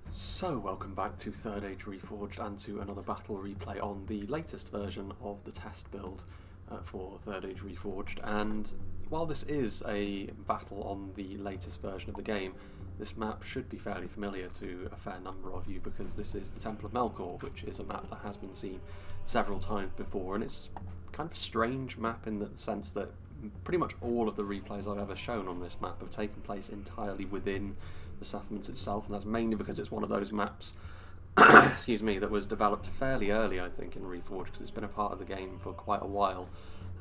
So, welcome back to Third Age Reforged and to another battle replay on the latest version of the test build for Third Age Reforged. And while this is a battle on the latest version of the game, this map should be fairly familiar to a fair number of you because this is the Temple of MELKOR, which is a map that has been seen several times before, and it's kind of a strange map in the sense that pretty much all of the replays I've ever shown on this map have taken place entirely within the settlement itself, and that's mainly because it's one of those maps excuse me, that was developed fairly early, I think, in Reforged, because it's been a part of the game for quite a while,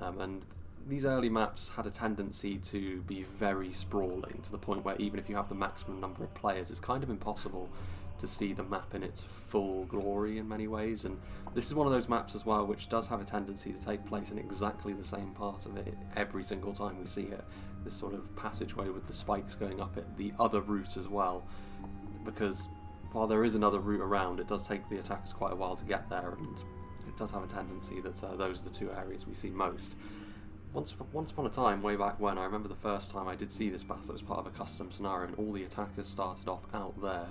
and these early maps had a tendency to be very sprawling, to the point where even if you have the maximum number of players, it's kind of impossible to see the map in its full glory in many ways. And this is one of those maps as well which does have a tendency to take place in exactly the same part of it every single time we see it. This sort of passageway with the spikes going up it, the other route as well, because while there is another route around, it does take the attackers quite a while to get there, and it does have a tendency that those are the two areas we see most. Once upon a time, way back when, I remember the first time I did see this battle, it was part of a custom scenario, and all the attackers started off out there,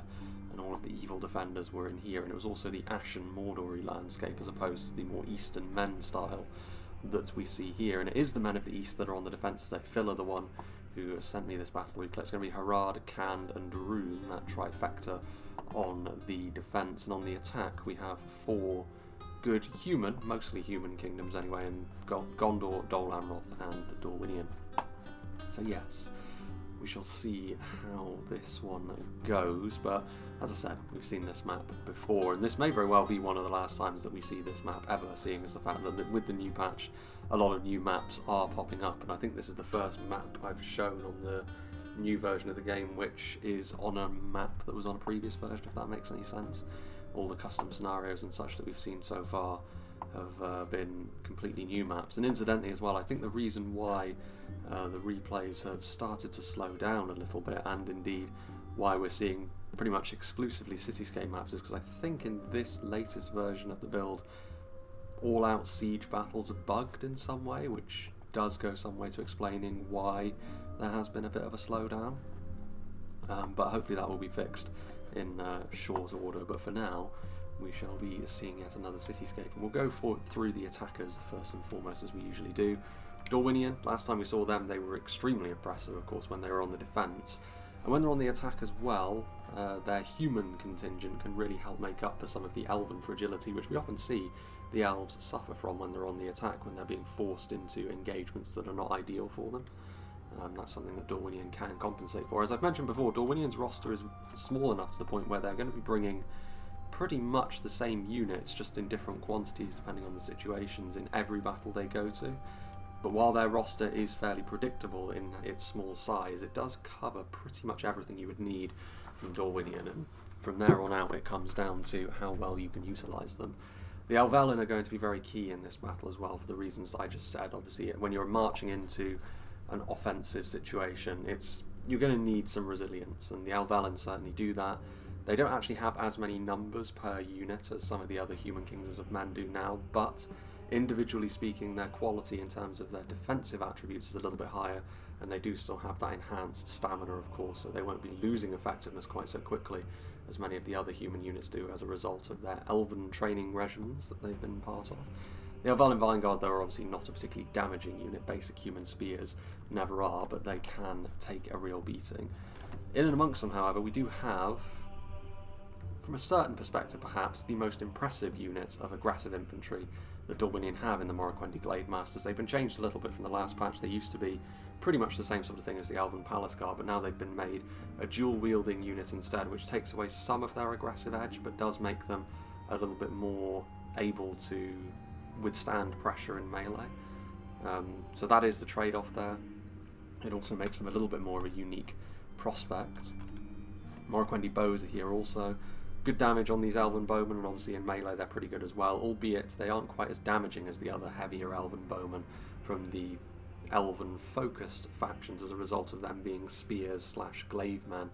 and all of the evil defenders were in here, and it was also the Ashen Mordor-y landscape as opposed to the more Eastern men style that we see here. And it is the men of the East that are on the defence today. Phil are the one who sent me this battle weekly. It's going to be Harad, Khand and Rhun, that trifecta on the defence, and on the attack we have four good human, mostly human kingdoms anyway, in Gondor, Dol Amroth and Dorwinion. So yes, we shall see how this one goes, but as I said, we've seen this map before, and this may very well be one of the last times that we see this map ever, seeing as the fact that with the new patch a lot of new maps are popping up, and I think this is the first map I've shown on the new version of the game which is on a map that was on a previous version, if that makes any sense. All the custom scenarios and such that we've seen so far have been completely new maps. And incidentally as well, I think the reason why the replays have started to slow down a little bit, and indeed why we're seeing pretty much exclusively cityscape maps, is because I think in this latest version of the build all-out siege battles are bugged in some way, which does go some way to explaining why there has been a bit of a slowdown. But hopefully that will be fixed in short order. But for now, we shall be seeing yet another cityscape, and we'll go through the attackers first and foremost, as we usually do. Dorwinion, last time we saw them, they were extremely impressive, of course, when they were on the defence. And when they're on the attack as well, their human contingent can really help make up for some of the elven fragility, which we often see the elves suffer from when they're on the attack, when they're being forced into engagements that are not ideal for them. That's something that Dorwinion can compensate for. As I've mentioned before, Dorwinion's roster is small enough to the point where they're going to be bringing pretty much the same units, just in different quantities depending on the situations, in every battle they go to. But while their roster is fairly predictable in its small size, it does cover pretty much everything you would need from Dorwinion, and from there on out it comes down to how well you can utilise them. The Elvelyn are going to be very key in this battle as well, for the reasons I just said. Obviously, when you're marching into an offensive situation, you're going to need some resilience, and the Elvelyn certainly do that. They don't actually have as many numbers per unit as some of the other human kingdoms of men do now, but individually speaking, their quality in terms of their defensive attributes is a little bit higher, and they do still have that enhanced stamina, of course, so they won't be losing effectiveness quite so quickly as many of the other human units do as a result of their elven training regimens that they've been part of. The Elvelyn Vanguard, though, are obviously not a particularly damaging unit. Basic human spears never are, but they can take a real beating. In and amongst them, however, we do have, from a certain perspective perhaps, the most impressive unit of aggressive infantry that Dorwinion have in the Morroquendi Glade Masters. They've been changed a little bit from the last patch. They used to be pretty much the same sort of thing as the Elven Palace Guard, but now they've been made a dual-wielding unit instead, which takes away some of their aggressive edge, but does make them a little bit more able to withstand pressure in melee. So that is the trade-off there. It also makes them a little bit more of a unique prospect. Morroquendi bows are here also. Good damage on these elven bowmen, and obviously in melee they're pretty good as well, albeit they aren't quite as damaging as the other heavier elven bowmen from the elven focused factions as a result of them being spears / glaive men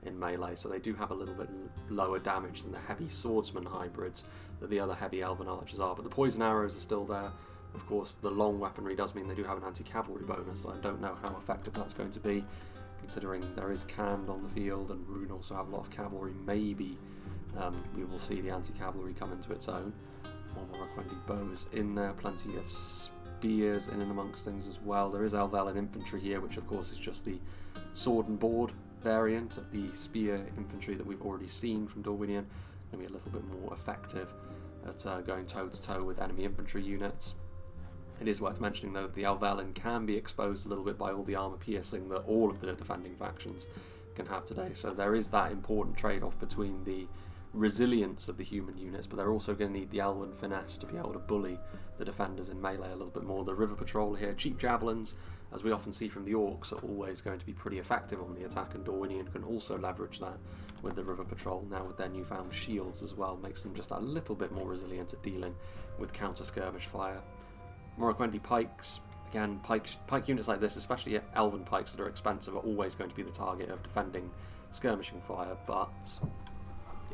in melee, so they do have a little bit lower damage than the heavy swordsman hybrids that the other heavy elven archers are. But the poison arrows are still there. Of course, the long weaponry does mean they do have an anti-cavalry bonus, so I don't know how effective that's going to be. considering there is Canned on the field and Rhun also have a lot of cavalry. Maybe we will see the anti-cavalry come into its own. More Morroquendi bows in there, plenty of spears in and amongst things as well. There is Elvelyn infantry here, which of course is just the sword and board variant of the spear infantry that we've already seen from Dorwinion. Going to be a little bit more effective at going toe-to-toe with enemy infantry units. It is worth mentioning though that the Elvelyn can be exposed a little bit by all the armour piercing that all of the defending factions can have today, so there is that important trade-off between the resilience of the human units, but they're also going to need the elven finesse to be able to bully the defenders in melee a little bit more. The river patrol here, cheap javelins, as we often see from the orcs, are always going to be pretty effective on the attack, and Dorwinion can also leverage that with the river patrol. Now with their newfound shields as well, makes them just a little bit more resilient at dealing with counter skirmish fire. Morroquendi pikes, again, pike units like this, especially elven pikes that are expensive, are always going to be the target of defending skirmishing fire, but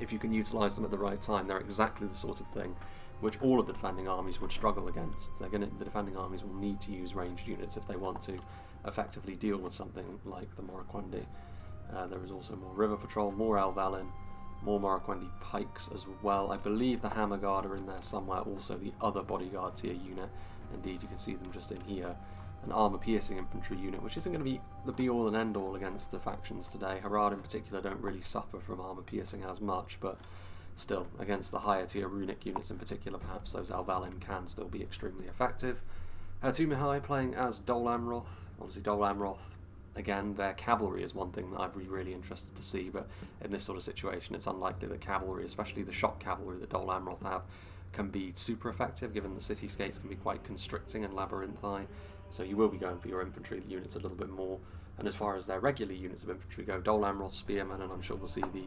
if you can utilise them at the right time, they're exactly the sort of thing which all of the defending armies would struggle against. The defending armies will need to use ranged units if they want to effectively deal with something like the Morroquendi. There is also more river patrol, more Elvelyn, more Morroquendi pikes as well. I believe the Hammer Guard are in there somewhere, also the other bodyguard tier unit. Indeed, you can see them just in here. An armour-piercing infantry unit, which isn't going to be the be-all and end-all against the factions today. Harad in particular don't really suffer from armour-piercing as much, but still, against the higher-tier runic units in particular, perhaps those Elvelyn can still be extremely effective. Mihai playing as Dol Amroth. Obviously, Dol Amroth, again, their cavalry is one thing that I'd be really interested to see, but in this sort of situation, it's unlikely that cavalry, especially the shock cavalry that Dol Amroth have, can be super effective, given the cityscapes can be quite constricting and labyrinthine. So you will be going for your infantry units a little bit more. And as far as their regular units of infantry go, Dol Amroth spearmen, and I'm sure we'll see the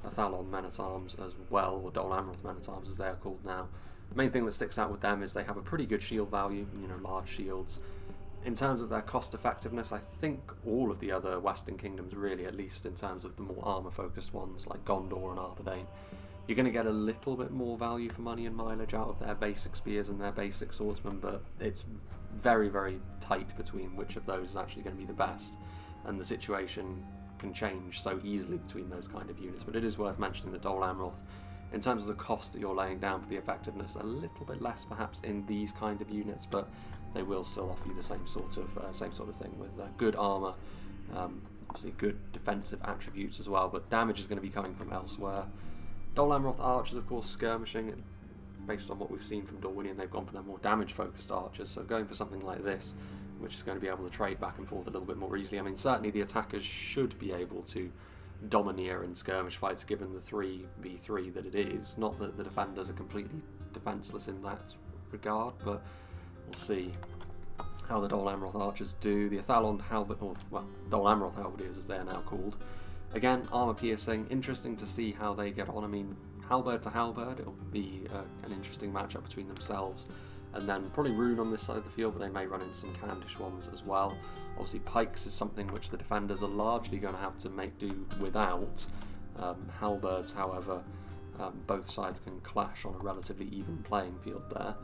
Athalon men-at-arms as well, or Dol Amroth men-at-arms as they are called now. The main thing that sticks out with them is they have a pretty good shield value, large shields. In terms of their cost effectiveness, I think all of the other Western kingdoms really, at least in terms of the more armour-focused ones like Gondor and Arthedain, you're going to get a little bit more value for money and mileage out of their basic spears and their basic swordsmen, but it's very, very tight between which of those is actually going to be the best, and the situation can change so easily between those kind of units. But it is worth mentioning that Dol Amroth, in terms of the cost that you're laying down for the effectiveness, a little bit less perhaps in these kind of units, but they will still offer you the same sort of thing with good armour, obviously good defensive attributes as well, but damage is going to be coming from elsewhere. Dol Amroth archers, of course, skirmishing, and based on what we've seen from Dorwinion, they've gone for their more damage-focused archers, so going for something like this, which is going to be able to trade back and forth a little bit more easily. I mean, certainly the attackers should be able to domineer in skirmish fights, given the 3v3 that it is. Not that the defenders are completely defenceless in that regard, but we'll see how the Dol Amroth archers do. The Athalon Dol Amroth halberdiers as they're now called. Again, armour piercing, interesting to see how they get on. I mean, halberd to halberd, it'll be an interesting matchup between themselves. And then probably Rhun on this side of the field, but they may run into some Candish ones as well. Obviously, pikes is something which the defenders are largely going to have to make do without. Halberds, however, both sides can clash on a relatively even playing field there.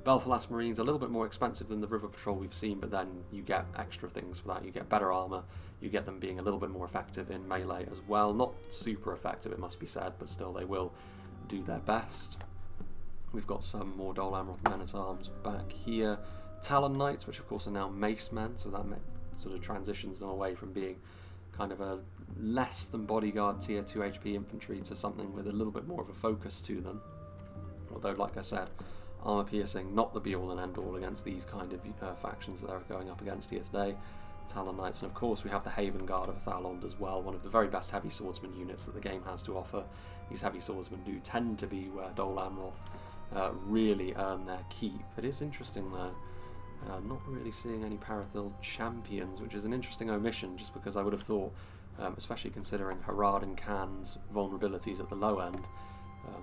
Belfalas Marines a little bit more expensive than the River Patrol we've seen, but then you get extra things for that. You get better armour, you get them being a little bit more effective in melee as well. Not super effective, it must be said, but still they will do their best. We've got some more Dol Amroth men-at-arms back here. Talon Knights, which of course are now mace men, so that sort of transitions them away from being kind of a less than bodyguard tier 2 HP infantry to something with a little bit more of a focus to them. Although, like I said, armour piercing, not the be-all and end-all against these kind of factions that they're going up against here today. Talon Knights, and of course we have the Haven Guard of Athalond as well, one of the very best heavy swordsman units that the game has to offer. These heavy swordsmen do tend to be where Dol Amroth really earn their keep. It is interesting though, not really seeing any Parathil champions, which is an interesting omission, just because I would have thought, especially considering Harad and Khan's vulnerabilities at the low end,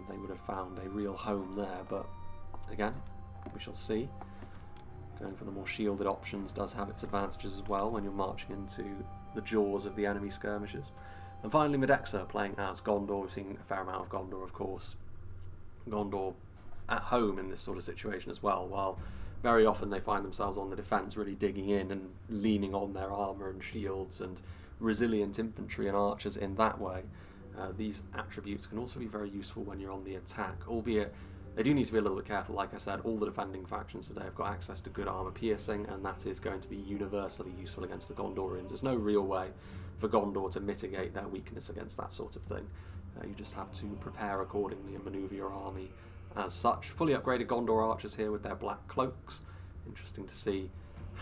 they would have found a real home there, but again, we shall see. Going for the more shielded options does have its advantages as well when you're marching into the jaws of the enemy skirmishers. And finally, Medexa playing as Gondor. We've seen a fair amount of Gondor, of course. Gondor at home in this sort of situation as well, while very often they find themselves on the defence, really digging in and leaning on their armour and shields and resilient infantry and archers in that way. These attributes can also be very useful when you're on the attack, albeit they do need to be a little bit careful. Like I said, all the defending factions today have got access to good armour piercing, and that is going to be universally useful against the Gondorians. There's no real way for Gondor to mitigate their weakness against that sort of thing. You just have to prepare accordingly and manoeuvre your army as such. Fully upgraded Gondor archers here with their black cloaks. Interesting to see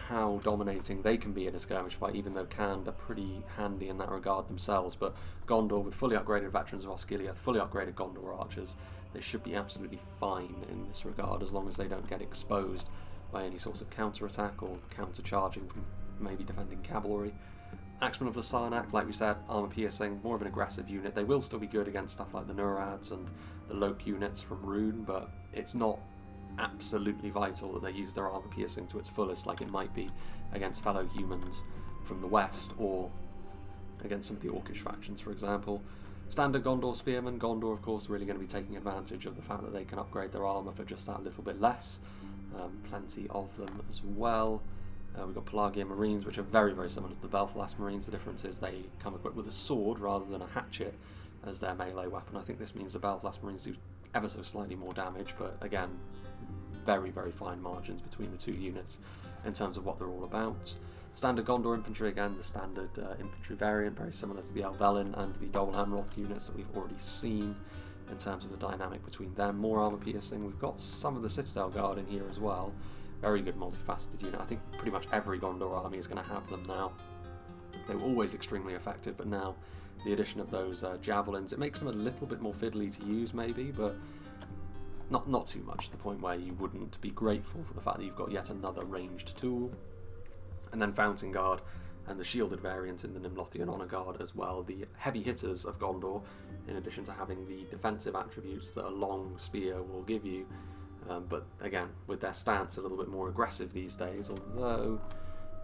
how dominating they can be in a skirmish fight, even though Khand are pretty handy in that regard themselves. But Gondor, with fully upgraded veterans of Osgiliath, fully upgraded Gondor archers, they should be absolutely fine in this regard, as long as they don't get exposed by any sort of counter-attack or counter-charging from maybe defending cavalry. Axemen of the Sarnak, like we said, armour piercing, more of an aggressive unit. They will still be good against stuff like the Nurads and the Loke units from Rhun, but it's not absolutely vital that they use their armour piercing to its fullest like it might be against fellow humans from the west, or against some of the Orcish factions, for example. Standard Gondor spearmen. Gondor, of course, really going to be taking advantage of the fact that they can upgrade their armour for just that little bit less. Plenty of them as well. We've got Pelagian Marines, which are very, very similar to the Belfast Marines. The difference is they come equipped with a sword rather than a hatchet as their melee weapon. I think this means the Belfast Marines do ever so slightly more damage, but again, very, very fine margins between the two units in terms of what they're all about. Standard Gondor infantry, again, the standard infantry variant, very similar to the Elvelyn and the Dol Amroth units that we've already seen in terms of the dynamic between them. More armour piercing. We've got some of the Citadel Guard in here as well. Very good multifaceted unit. I think pretty much every Gondor army is going to have them now. They were always extremely effective, but now the addition of those javelins, it makes them a little bit more fiddly to use maybe, but not too much, to the point where you wouldn't be grateful for the fact that you've got yet another ranged tool. And then Fountain Guard and the shielded variant in the Nimlothian Honour Guard as well, the heavy hitters of Gondor, in addition to having the defensive attributes that a long spear will give you. But again, with their stance a little bit more aggressive these days, although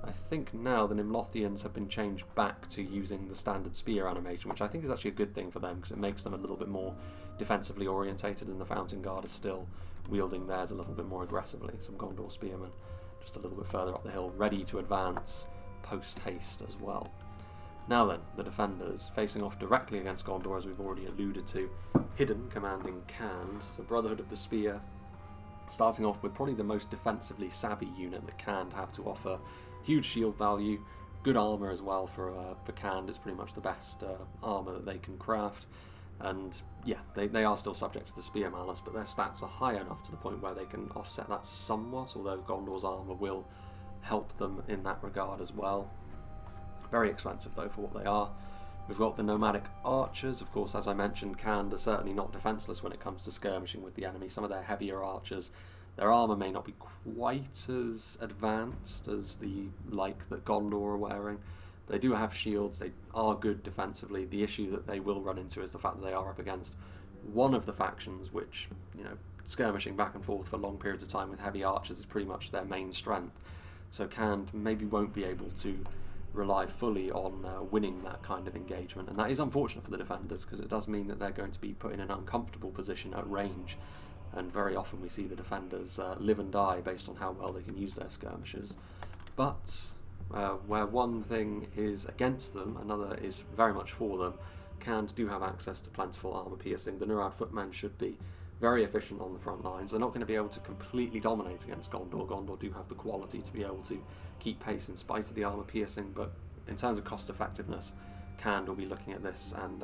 I think now the Nimlothians have been changed back to using the standard spear animation, which I think is actually a good thing for them, because it makes them a little bit more defensively orientated, and the Fountain Guard is still wielding theirs a little bit more aggressively. Some Gondor spearmen just a little bit further up the hill, ready to advance post-haste as well. Now then, the defenders, facing off directly against Gondor, as we've already alluded to. Hidden, commanding Khand, so Brotherhood of the Spear, starting off with probably the most defensively savvy unit that Khand have to offer. Huge shield value, good armour as well for Khand. It's pretty much the best armour that they can craft. And yeah, they are still subject to the Spear Malus, but their stats are high enough to the point where they can offset that somewhat, although Gondor's armour will help them in that regard as well. Very expensive though for what they are. We've got the Nomadic Archers. Of course, as I mentioned, Khand are certainly not defenceless when it comes to skirmishing with the enemy. Some of their heavier archers, their armour may not be quite as advanced as the like that Gondor are wearing. They do have shields, they are good defensively. The issue that they will run into is the fact that they are up against one of the factions which, you know, skirmishing back and forth for long periods of time with heavy archers is pretty much their main strength. So Khand maybe won't be able to rely fully on winning that kind of engagement, and that is unfortunate for the defenders, because it does mean that they're going to be put in an uncomfortable position at range, and very often we see the defenders live and die based on how well they can use their skirmishers. But where one thing is against them, another is very much for them. Khand do have access to plentiful armour piercing. The Nurad footmen should be very efficient on the front lines. They're not going to be able to completely dominate against Gondor. Gondor do have the quality to be able to keep pace in spite of the armour piercing, but in terms of cost effectiveness, Khand will be looking at this and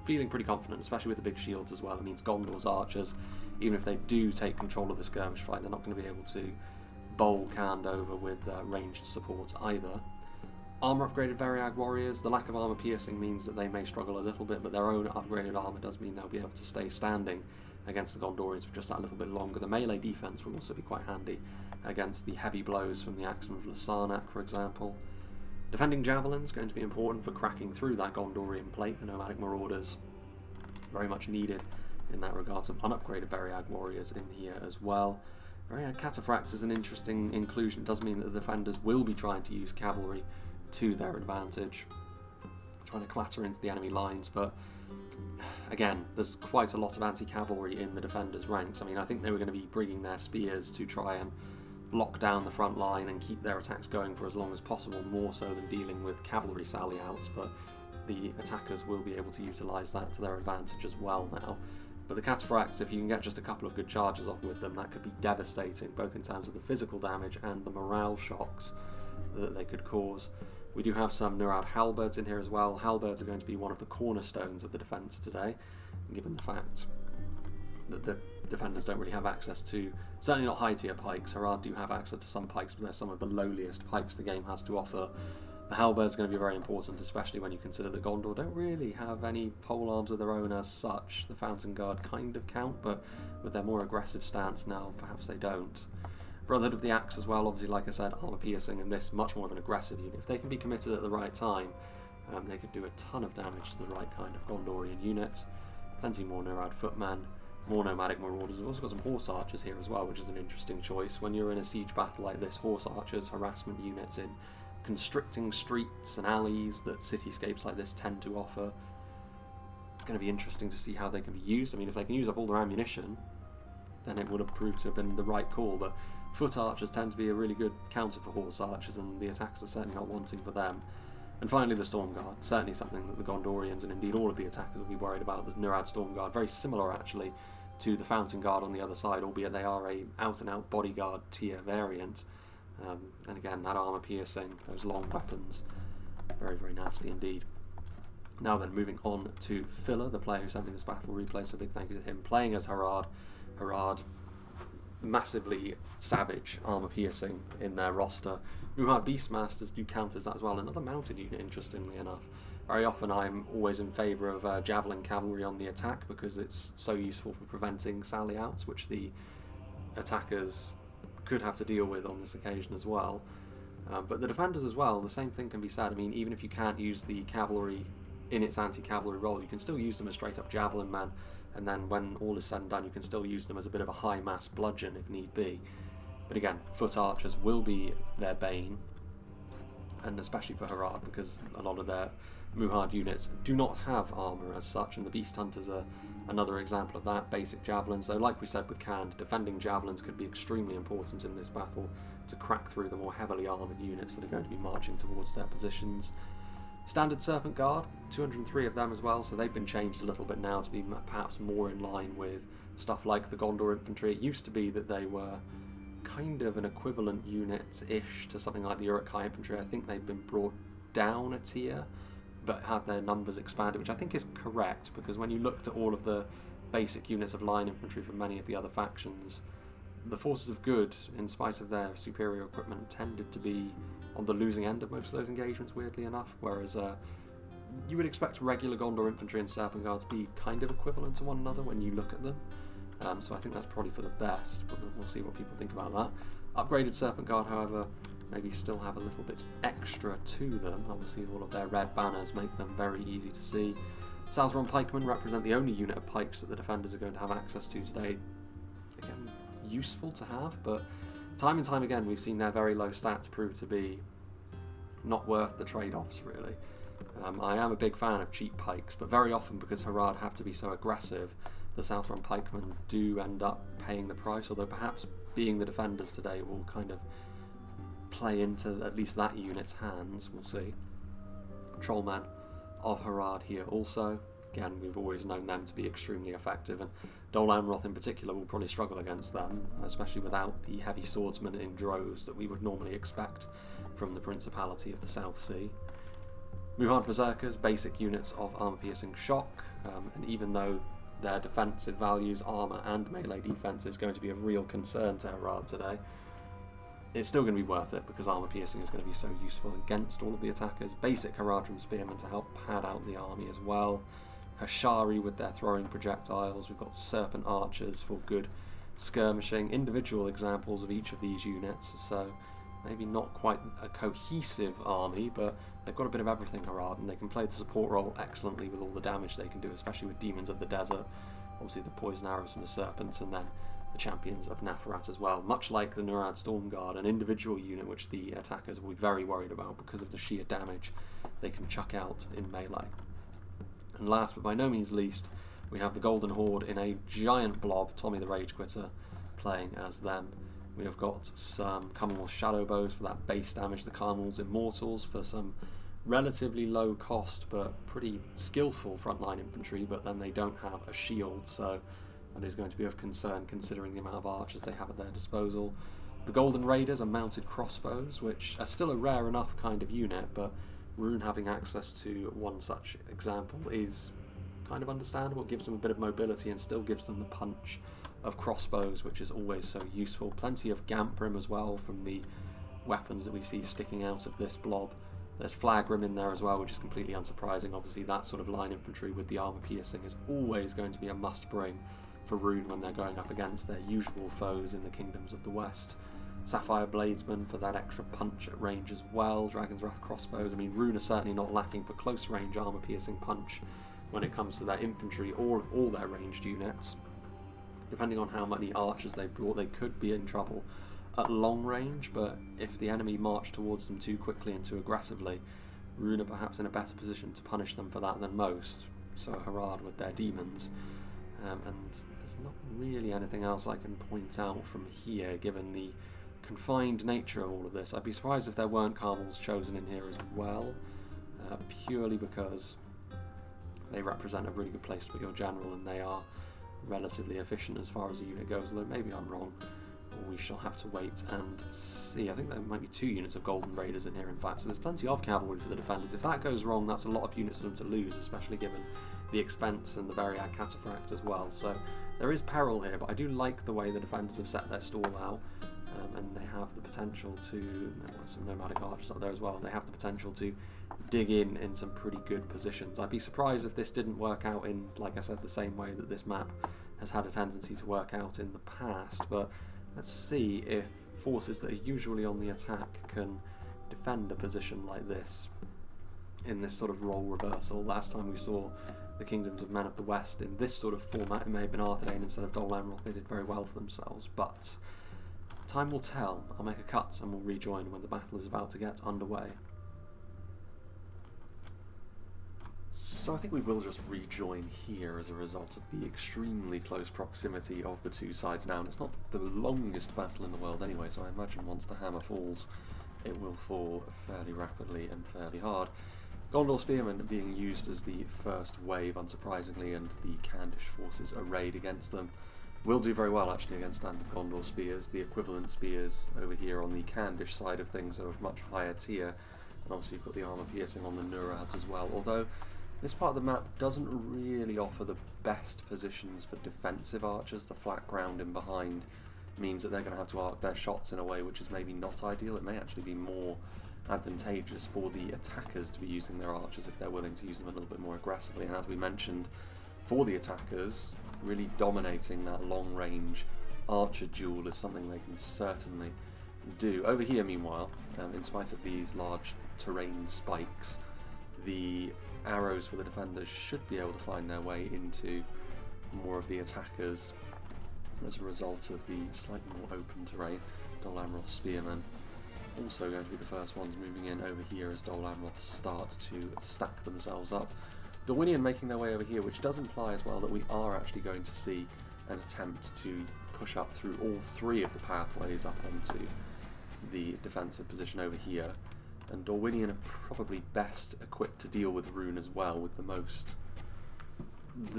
feeling pretty confident, especially with the big shields as well. It means Gondor's archers, even if they do take control of the skirmish fight, they're not going to be able to bowl Khand over with ranged support either. Armour upgraded Variag warriors. The lack of armour piercing means that they may struggle a little bit, but their own upgraded armour does mean they'll be able to stay standing against the Gondorians for just that little bit longer. The melee defense will also be quite handy against the heavy blows from the Axemen of Sarnak, for example. Defending javelins going to be important for cracking through that Gondorian plate. The nomadic marauders very much needed in that regard. Some unupgraded Variag warriors in here as well. Variag cataphracts is an interesting inclusion. It does mean that the defenders will be trying to use cavalry to their advantage, trying to clatter into the enemy lines, but again, there's quite a lot of anti-cavalry in the defenders' ranks. I mean, I think they were going to be bringing their spears to try and lock down the front line and keep their attacks going for as long as possible, more so than dealing with cavalry sally outs, but the attackers will be able to utilise that to their advantage as well now. But the cataphracts, if you can get just a couple of good charges off with them, that could be devastating, both in terms of the physical damage and the morale shocks that they could cause. We do have some Nurad halberds in here as well. Halberds are going to be one of the cornerstones of the defence today, given the fact that the defenders don't really have access to, certainly not high tier pikes. Harad do have access to some pikes, but they're some of the lowliest pikes the game has to offer. The halberd's going to be very important, especially when you consider that Gondor don't really have any polearms of their own as such. The Fountain Guard kind of count, but with their more aggressive stance now, perhaps they don't. Brotherhood of the Axe as well, obviously, like I said, armour piercing, and this much more of an aggressive unit. If they can be committed at the right time, they could do a ton of damage to the right kind of Gondorian unit. Plenty more Nurad footmen, more nomadic marauders. We've also got some horse archers here as well, which is an interesting choice. When you're in a siege battle like this, horse archers, harassment units in constricting streets and alleys that cityscapes like this tend to offer. It's going to be interesting to see how they can be used. I mean, if they can use up all their ammunition, then it would have proved to have been the right call, but foot archers tend to be a really good counter for horse archers, and the attackers are certainly not wanting for them. And finally, the Storm Guard, certainly something that the Gondorians and indeed all of the attackers will be worried about. The Nurad Storm Guard, very similar actually to the Fountain Guard on the other side, albeit they are a out-and-out bodyguard tier variant. And again, that armour piercing, those long weapons, very, very nasty indeed. Now then, moving on to Filler, the player who sent me this battle replay, so big thank you to him, playing as Harad. Harad, massively savage armour piercing in their roster. Muhad Beastmasters do count as that as well, another mounted unit, interestingly enough. Very often I'm always in favour of Javelin Cavalry on the attack because it's so useful for preventing sally outs, which the attackers could have to deal with on this occasion as well. But the defenders as well, the same thing can be said. I mean, even if you can't use the cavalry in its anti-cavalry role, you can still use them as straight up javelin men, and then when all is said and done, you can still use them as a bit of a high mass bludgeon if need be. But again, foot archers will be their bane, and especially for Harad, because a lot of their Muhad units do not have armour as such, and the Beast Hunters are another example of that. Basic javelins, though like we said with Canned, defending javelins could be extremely important in this battle to crack through the more heavily armoured units that are going to be marching towards their positions. Standard Serpent Guard, 203 of them as well, so they've been changed a little bit now to be perhaps more in line with stuff like the Gondor Infantry. It used to be that they were kind of an equivalent unit-ish to something like the Uruk-hai Infantry. I think they've been brought down a tier, but had their numbers expanded, which I think is correct, because when you looked at all of the basic units of line infantry from many of the other factions, the forces of good, in spite of their superior equipment, tended to be on the losing end of most of those engagements, weirdly enough, whereas you would expect regular Gondor infantry and Serpent Guard to be kind of equivalent to one another when you look at them. So I think that's probably for the best, but we'll see what people think about that. Upgraded Serpent Guard, however, maybe still have a little bit extra to them. Obviously all of their red banners make them very easy to see. Southron Pikemen represent the only unit of pikes that the defenders are going to have access to today. Again, useful to have, but time and time again we've seen their very low stats prove to be not worth the trade-offs, really. I am a big fan of cheap pikes, but very often because Harad have to be so aggressive, the Southron Pikemen do end up paying the price, although perhaps being the defenders today will kind of play into at least that unit's hands. We'll see. Trollmen of Harad here also. Again, we've always known them to be extremely effective, and Dol Amroth in particular will probably struggle against them, especially without the heavy swordsmen in droves that we would normally expect from the Principality of the South Sea. Muhad Berserkers, basic units of armor-piercing shock, and even though their defensive values, armour and melee defense, is going to be of real concern to Harad today, it's still going to be worth it because armour piercing is going to be so useful against all of the attackers. Basic Haradrim Spearmen to help pad out the army as well. Hashari with their throwing projectiles. We've got Serpent Archers for good skirmishing. Individual examples of each of these units, so maybe not quite a cohesive army, but they've got a bit of everything, Harad, and they can play the support role excellently with all the damage they can do, especially with Demons of the Desert. Obviously the poison arrows from the Serpents, and then the Champions of Nafarat as well. Much like the Nurad Storm Guard, an individual unit which the attackers will be very worried about because of the sheer damage they can chuck out in melee. And last but by no means least, we have the Golden Horde in a giant blob, Tommy the Rage Quitter playing as them. We have got some Commonwealth Shadow Bows for that base damage, the Carmel's Immortals for some relatively low cost but pretty skillful frontline infantry, but then they don't have a shield, so that is going to be of concern considering the amount of archers they have at their disposal. The Golden Raiders are mounted crossbows, which are still a rare enough kind of unit, but Rhun having access to one such example is kind of understandable. It gives them a bit of mobility and still gives them the punch of crossbows, which is always so useful. Plenty of Gamprim as well from the weapons that we see sticking out of this blob. There's Flagrim in there as well, which is completely unsurprising. Obviously that sort of line infantry with the armour piercing is always going to be a must bring for Rhun when they're going up against their usual foes in the Kingdoms of the West. Sapphire Bladesmen for that extra punch at range as well. Dragon's Wrath crossbows. I mean, Rhun are certainly not lacking for close range armour piercing punch when it comes to their infantry or all their ranged units. Depending on how many archers they brought, they could be in trouble at long range, but if the enemy march towards them too quickly and too aggressively, Rhun are perhaps in a better position to punish them for that than most. So Harad with their demons. And there's not really anything else I can point out from here, given the confined nature of all of this. I'd be surprised if there weren't Carmels chosen in here as well, purely because they represent a really good place to put your general, and they are relatively efficient as far as the unit goes, although maybe I'm wrong. We shall have to wait and see. I think there might be 2 units of Golden Raiders in here, in fact, so there's plenty of cavalry for the defenders. If that goes wrong, that's a lot of units for them to lose, especially given the expense and the Variag Cataphract as well. So there is peril here, but I do like the way the defenders have set their stall out, and they have the potential to, there's some nomadic archers up there as well, they have the potential to dig in some pretty good positions. I'd be surprised if this didn't work out in, like I said, the same way that this map has had a tendency to work out in the past, but let's see if forces that are usually on the attack can defend a position like this in this sort of role reversal. Last time we saw the Kingdoms of Men of the West in this sort of format, it may have been Arthedain instead of Dol Amroth. They did very well for themselves, but time will tell. I'll make a cut and we'll rejoin when the battle is about to get underway. So I think we will just rejoin here as a result of the extremely close proximity of the two sides now, and it's not the longest battle in the world anyway, so I imagine once the hammer falls it will fall fairly rapidly and fairly hard. Gondor Spearmen being used as the first wave, unsurprisingly, and the Candish forces arrayed against them will do very well actually against standard Gondor spears. The equivalent spears over here on the Candish side of things are of much higher tier, and obviously you've got the armour piercing on the Nurads as well, although this part of the map doesn't really offer the best positions for defensive archers. The flat ground in behind means that they're going to have to arc their shots in a way which is maybe not ideal. It may actually be more advantageous for the attackers to be using their archers if they're willing to use them a little bit more aggressively. And as we mentioned, for the attackers, really dominating that long range archer duel is something they can certainly do. Over here, meanwhile, in spite of these large terrain spikes, the arrows for the defenders should be able to find their way into more of the attackers as a result of the slightly more open terrain. Dol Amroth Spearmen also going to be the first ones moving in over here as Dol Amroth start to stack themselves up. Dorwinion making their way over here, which does imply as well that we are actually going to see an attempt to push up through all 3 of the pathways up onto the defensive position over here. And Dorwinion are probably best equipped to deal with Rhun as well, with the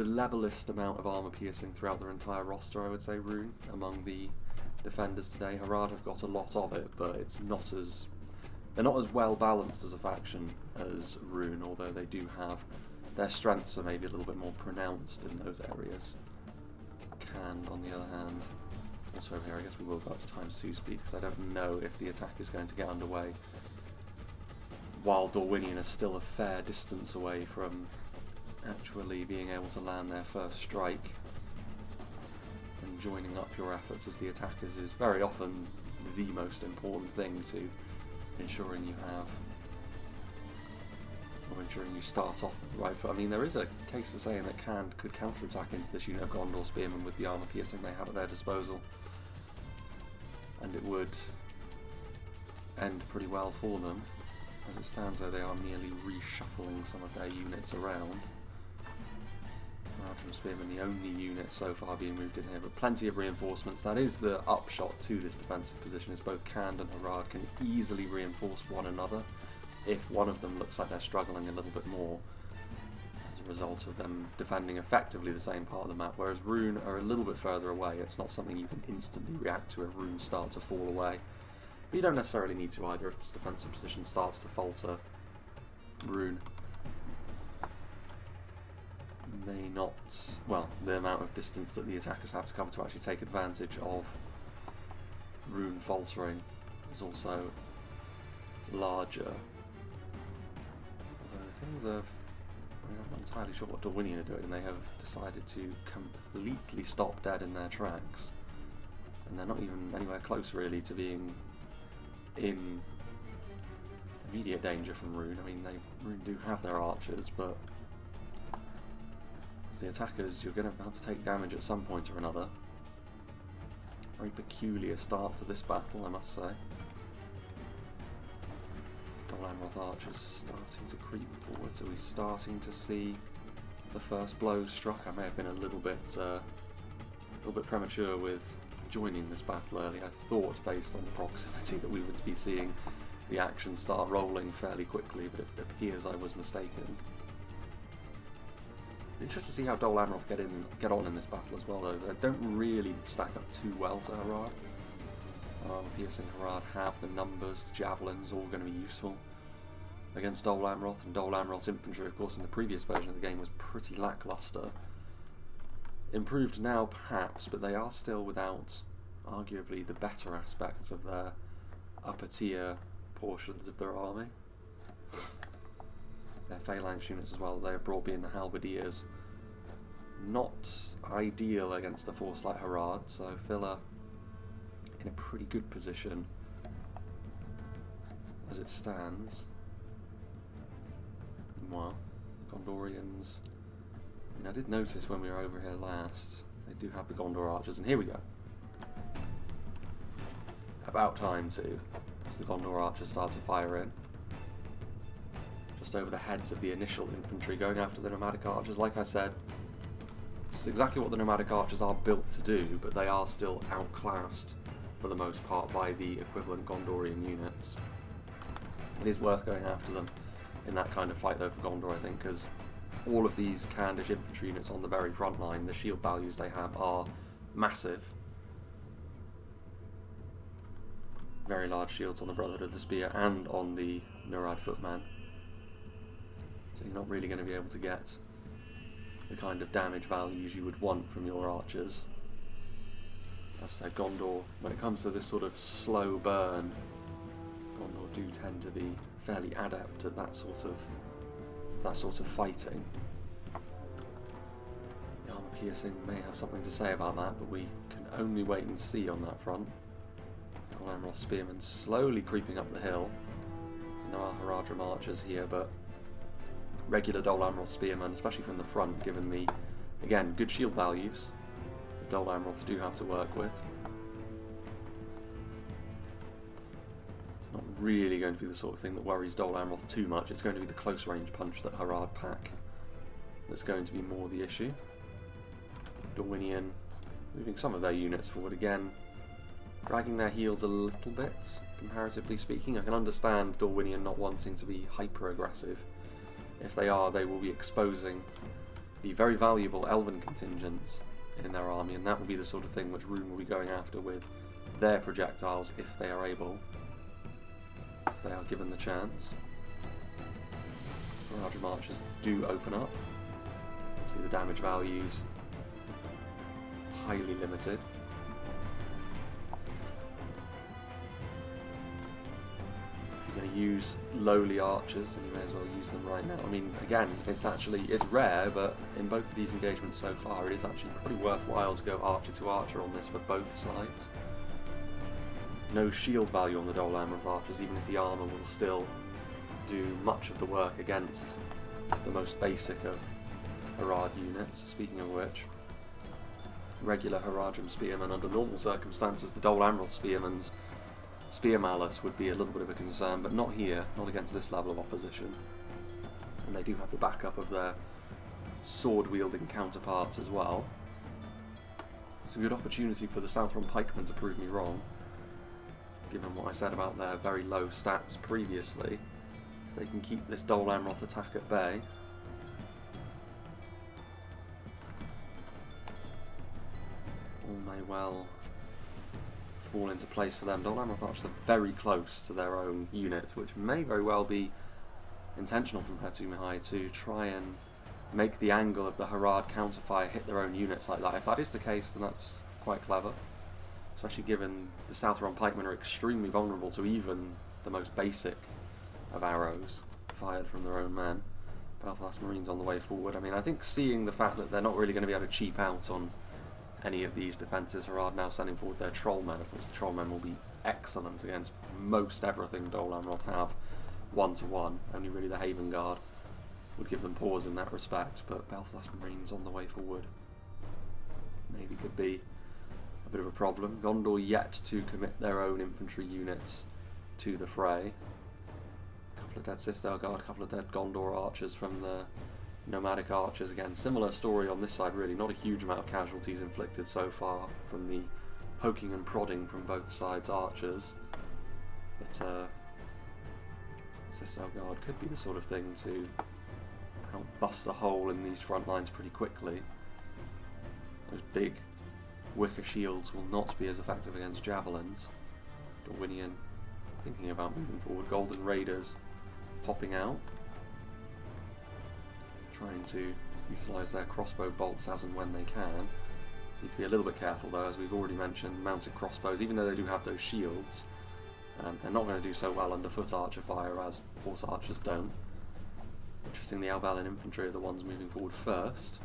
levelest amount of armour piercing throughout their entire roster, I would say, Rhun, among the defenders today. Harad have got a lot of it, but they're not as well balanced as a faction as Rhun, although they do have, their strengths are maybe a little bit more pronounced in those areas. Can, on the other hand, also over here, I guess we will go up to times 2 speed, because I don't know if the attack is going to get underway while Dorwinion are still a fair distance away from actually being able to land their first strike. And joining up your efforts as the attackers is very often the most important thing to ensuring you have, or ensuring you start off with the right foot. I mean, there is a case for saying that could counter-attack into this unit of Gondor Spearmen with the armour piercing they have at their disposal, and it would end pretty well for them. As it stands, though, they are merely reshuffling some of their units around. Haradrim Spearman, the only unit so far being moved in here, but plenty of reinforcements. That is the upshot to this defensive position, is both Khand and Harad can easily reinforce one another if one of them looks like they're struggling a little bit more as a result of them defending effectively the same part of the map, whereas Rhun are a little bit further away. It's not something you can instantly react to if Rhun start to fall away. But you don't necessarily need to either if this defensive position starts to falter. Rhun may not, well, the amount of distance that the attackers have to cover to actually take advantage of Rhun faltering is also larger. Although things are, I'm not entirely sure what Dorwinion are doing, and they have decided to completely stop dead in their tracks. And they're not even anywhere close really to being in immediate danger from Rhun. I mean, Rhun do have their archers, but as the attackers, you're going to have to take damage at some point or another. Very peculiar start to this battle, I must say. Amroth archers starting to creep forward, so we're starting to see the first blows struck. I may have been a little bit premature with joining this battle early. I thought, based on the proximity, that we would be seeing the action start rolling fairly quickly, but it appears I was mistaken. Interesting to see how Dol Amroth get on in this battle as well, though. They don't really stack up too well to Harad. Piercing Harad have the numbers, the javelins, all going to be useful against Dol Amroth, and Dol Amroth's infantry, of course, in the previous version of the game was pretty lackluster. Improved now, perhaps, but they are still without, arguably, the better aspects of their upper tier portions of their army. Their phalanx units as well, they have brought in the halberdiers. Not ideal against a force like Harad, so Filler in a pretty good position as it stands. Meanwhile, Gondorians, I did notice when we were over here last, they do have the Gondor archers, and here we go. About time too, as the Gondor archers start to fire in. Just over the heads of the initial infantry, going after the nomadic archers. Like I said, it's exactly what the nomadic archers are built to do, but they are still outclassed for the most part by the equivalent Gondorian units. It is worth going after them in that kind of fight though for Gondor, I think, because all of these Khandish infantry units on the very front line, the shield values they have are massive. Very large shields on the Brotherhood of the Spear and on the Murad Footman. So you're not really going to be able to get the kind of damage values you would want from your archers. As I said, Gondor, when it comes to this sort of slow burn, Gondor do tend to be fairly adept at that sort of fighting. The armor piercing may have something to say about that, but we can only wait and see on that front. Dol Amroth spearmen slowly creeping up the hill. There are Haradrim archers here, but regular Dol Amroth spearmen, especially from the front, given the, again, good shield values that Dol Amroth do have to work with. It's not really going to be the sort of thing that worries Dol Amroth too much. It's going to be the close range punch that Harad pack that's going to be more the issue. Dorwinion moving some of their units forward again, dragging their heels a little bit, comparatively speaking. I can understand Dorwinion not wanting to be hyper-aggressive. If they are, they will be exposing the very valuable elven contingents in their army, and that will be the sort of thing which Rhun will be going after with their projectiles if they are able, if they are given the chance. Haradrim archers do open up. See the damage values highly limited. Going to use lowly archers, then you may as well use them right now. I mean, again, it's rare, but in both of these engagements so far, it is actually pretty worthwhile to go archer to archer on this for both sides. No shield value on the Dol Amroth archers, even if the armour will still do much of the work against the most basic of Harad units. Speaking of which, regular Haradrim spearmen under normal circumstances, the Dol Amroth spearmen's spear malice would be a little bit of a concern, but not here, not against this level of opposition. And they do have the backup of their sword-wielding counterparts as well. It's a good opportunity for the Southron pikemen to prove me wrong, given what I said about their very low stats previously. If they can keep this Dol Amroth attack at bay. All may well fall into place for them. Dol Amroth archers are very close to their own unit, which may very well be intentional from Hertumihai to try and make the angle of the Harad counterfire hit their own units like that. If that is the case, then that's quite clever, especially given the Southron pikemen are extremely vulnerable to even the most basic of arrows fired from their own men. Belfast Marines on the way forward. I mean, I think seeing the fact that they're not really going to be able to cheap out on any of these defences, Harad now sending forward their trollmen. Of course, the trollmen will be excellent against most everything Dol Amroth have one-to-one. Only really the Haven Guard would give them pause in that respect, but Belfast Marines on the way forward maybe could be a bit of a problem. Gondor yet to commit their own infantry units to the fray. A couple of dead Citadel Guard, a couple of dead Gondor archers from the nomadic archers. Again, similar story on this side really, not a huge amount of casualties inflicted so far from the poking and prodding from both sides archers, but Citadel Guard could be the sort of thing to help bust a hole in these front lines pretty quickly. Those big wicker shields will not be as effective against javelins. Dorwinion thinking about moving forward. Golden Raiders popping out, trying to utilise their crossbow bolts as and when they can. Need to be a little bit careful though, as we've already mentioned, mounted crossbows, even though they do have those shields, they're not going to do so well under foot archer fire as horse archers don't. Interesting, the Albalin infantry are the ones moving forward first,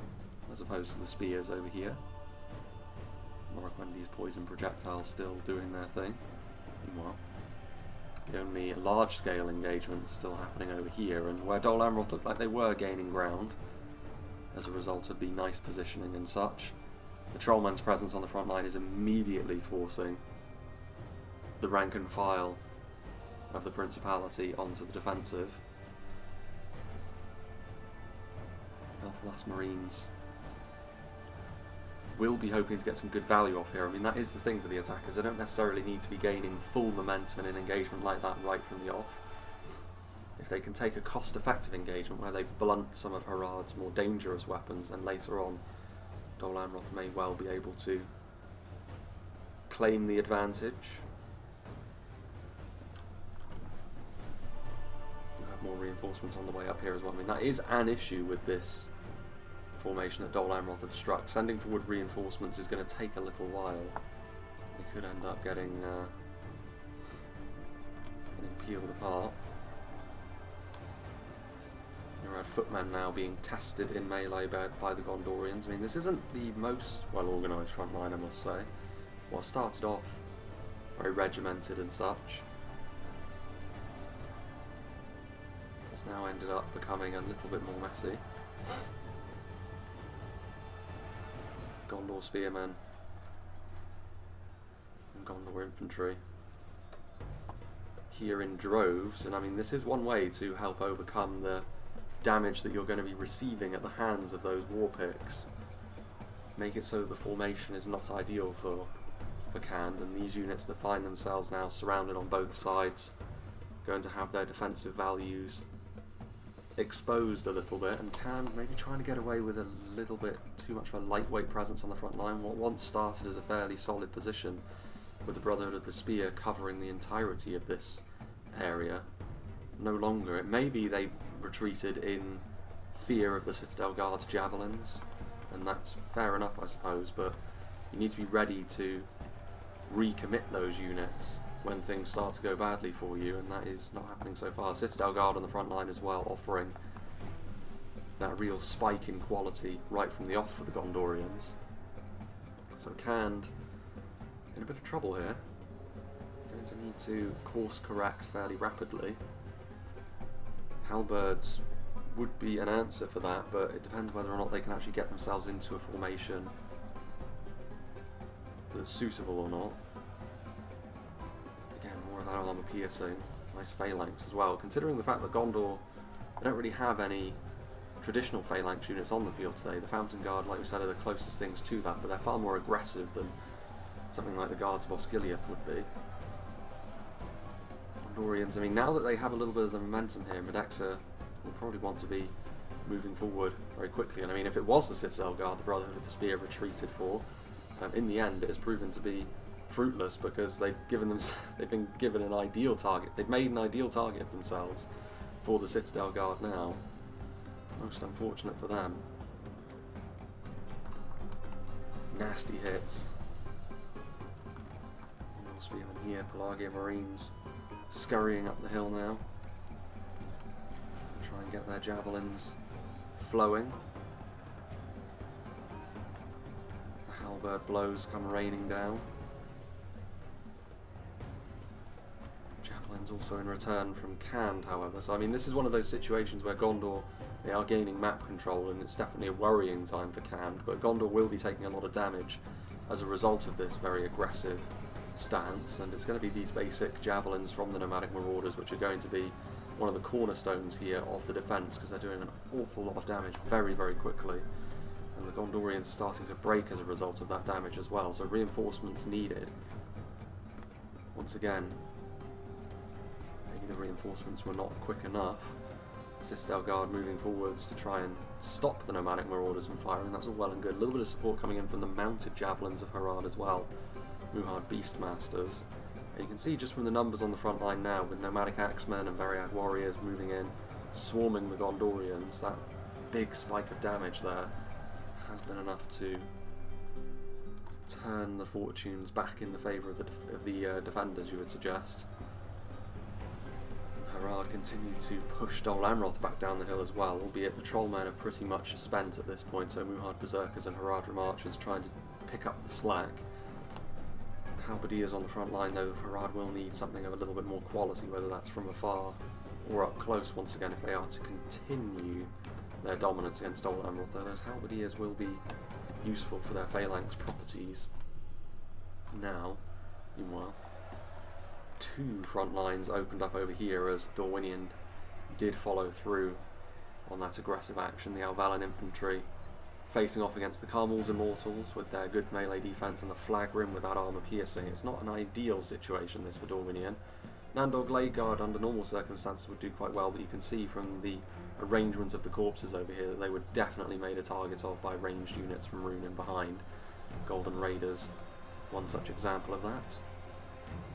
as opposed to the spears over here. Morag-Wendy's poison projectiles still doing their thing. Meanwhile, the only large-scale engagement still happening over here, and where Dol Amroth looked like they were gaining ground as a result of the nice positioning and such, the Trollman's presence on the front line is immediately forcing the rank and file of the Principality onto the defensive. Belfast Marines will be hoping to get some good value off here. I mean, that is the thing for the attackers. They don't necessarily need to be gaining full momentum in an engagement like that right from the off. If they can take a cost-effective engagement where they blunt some of Harad's more dangerous weapons, then later on Dol Amroth may well be able to claim the advantage. You have more reinforcements on the way up here as well. I mean, that is an issue with this formation that Dol Amroth have struck. Sending forward reinforcements is going to take a little while. They could end up getting peeled apart. There are footmen now being tested in melee by the Gondorians. I mean, this isn't the most well organised front line, I must say. Well, started off very regimented and such, it's now ended up becoming a little bit more messy. Gondor spearmen and Gondor infantry here in droves, and I mean, this is one way to help overcome the damage that you're going to be receiving at the hands of those war picks. Make it so that the formation is not ideal for Khand, and these units that find themselves now surrounded on both sides going to have their defensive values exposed a little bit, and Khand maybe trying to get away with a little bit too much of a lightweight presence on the front line. What once started as a fairly solid position with the Brotherhood of the Spear covering the entirety of this area, no longer. It may be they retreated in fear of the Citadel Guard's javelins, and that's fair enough, I suppose, but you need to be ready to recommit those units when things start to go badly for you, and that is not happening so far. Citadel Guard on the front line as well, offering that real spike in quality right from the off for the Gondorians. So Khand in a bit of trouble here. Going to need to course correct fairly rapidly. Halberds would be an answer for that, but it depends whether or not they can actually get themselves into a formation that's suitable or not. Again, more of that armour piercing. Nice phalanx as well, considering the fact that Gondor, they don't really have any traditional phalanx units on the field today. The Fountain Guard, like we said, are the closest things to that, but they're far more aggressive than something like the Guards of Osgiliath would be. Gondorians, I mean, now that they have a little bit of the momentum here, Medexa will probably want to be moving forward very quickly. And I mean, if it was the Citadel Guard the Brotherhood of the Spear retreated for, in the end it has proven to be fruitless, because they've been given an ideal target. They've made an ideal target of themselves for the Citadel Guard now. Most unfortunate for them. Nasty hits. More spearmen here, Pelagia Marines scurrying up the hill now. Try and get their javelins flowing. The halberd blows come raining down. Javelins also in return from Canned, however. So I mean, this is one of those situations where Gondor, they are gaining map control, and it's definitely a worrying time for Canned, but Gondor will be taking a lot of damage as a result of this very aggressive stance, and it's going to be these basic javelins from the Nomadic Marauders which are going to be one of the cornerstones here of the defence, because they're doing an awful lot of damage very, very quickly, and the Gondorians are starting to break as a result of that damage as well, so reinforcements needed. Once again, maybe the reinforcements were not quick enough. Citadel Guard moving forwards to try and stop the Nomadic Marauders from firing. That's all well and good. A little bit of support coming in from the mounted javelins of Harad as well. Muhard Beastmasters. And you can see just from the numbers on the front line now, with Nomadic Axemen and Variag Warriors moving in, swarming the Gondorians, that big spike of damage there has been enough to turn the fortunes back in the favour of the defenders, you would suggest. Harad continued to push Dol Amroth back down the hill as well, albeit the Trollmen are pretty much spent at this point, so Muhard Berserkers and Haradrim Archers trying to pick up the slack. The Halberdiers on the front line, though, Harad will need something of a little bit more quality, whether that's from afar or up close once again, if they are to continue their dominance against Dol Amroth, though those Halberdiers will be useful for their phalanx properties. Now, meanwhile, two front lines opened up over here as Dorwinion did follow through on that aggressive action. The Alvalan infantry facing off against the Carmel's Immortals with their good melee defense, and the Flagrim with that armor piercing. It's not an ideal situation, this, for Dorwinion. Nandor Gladeguard under normal circumstances would do quite well, but you can see from the arrangement of the corpses over here that they were definitely made a target of by ranged units from Rhun in behind. Golden Raiders, one such example of that.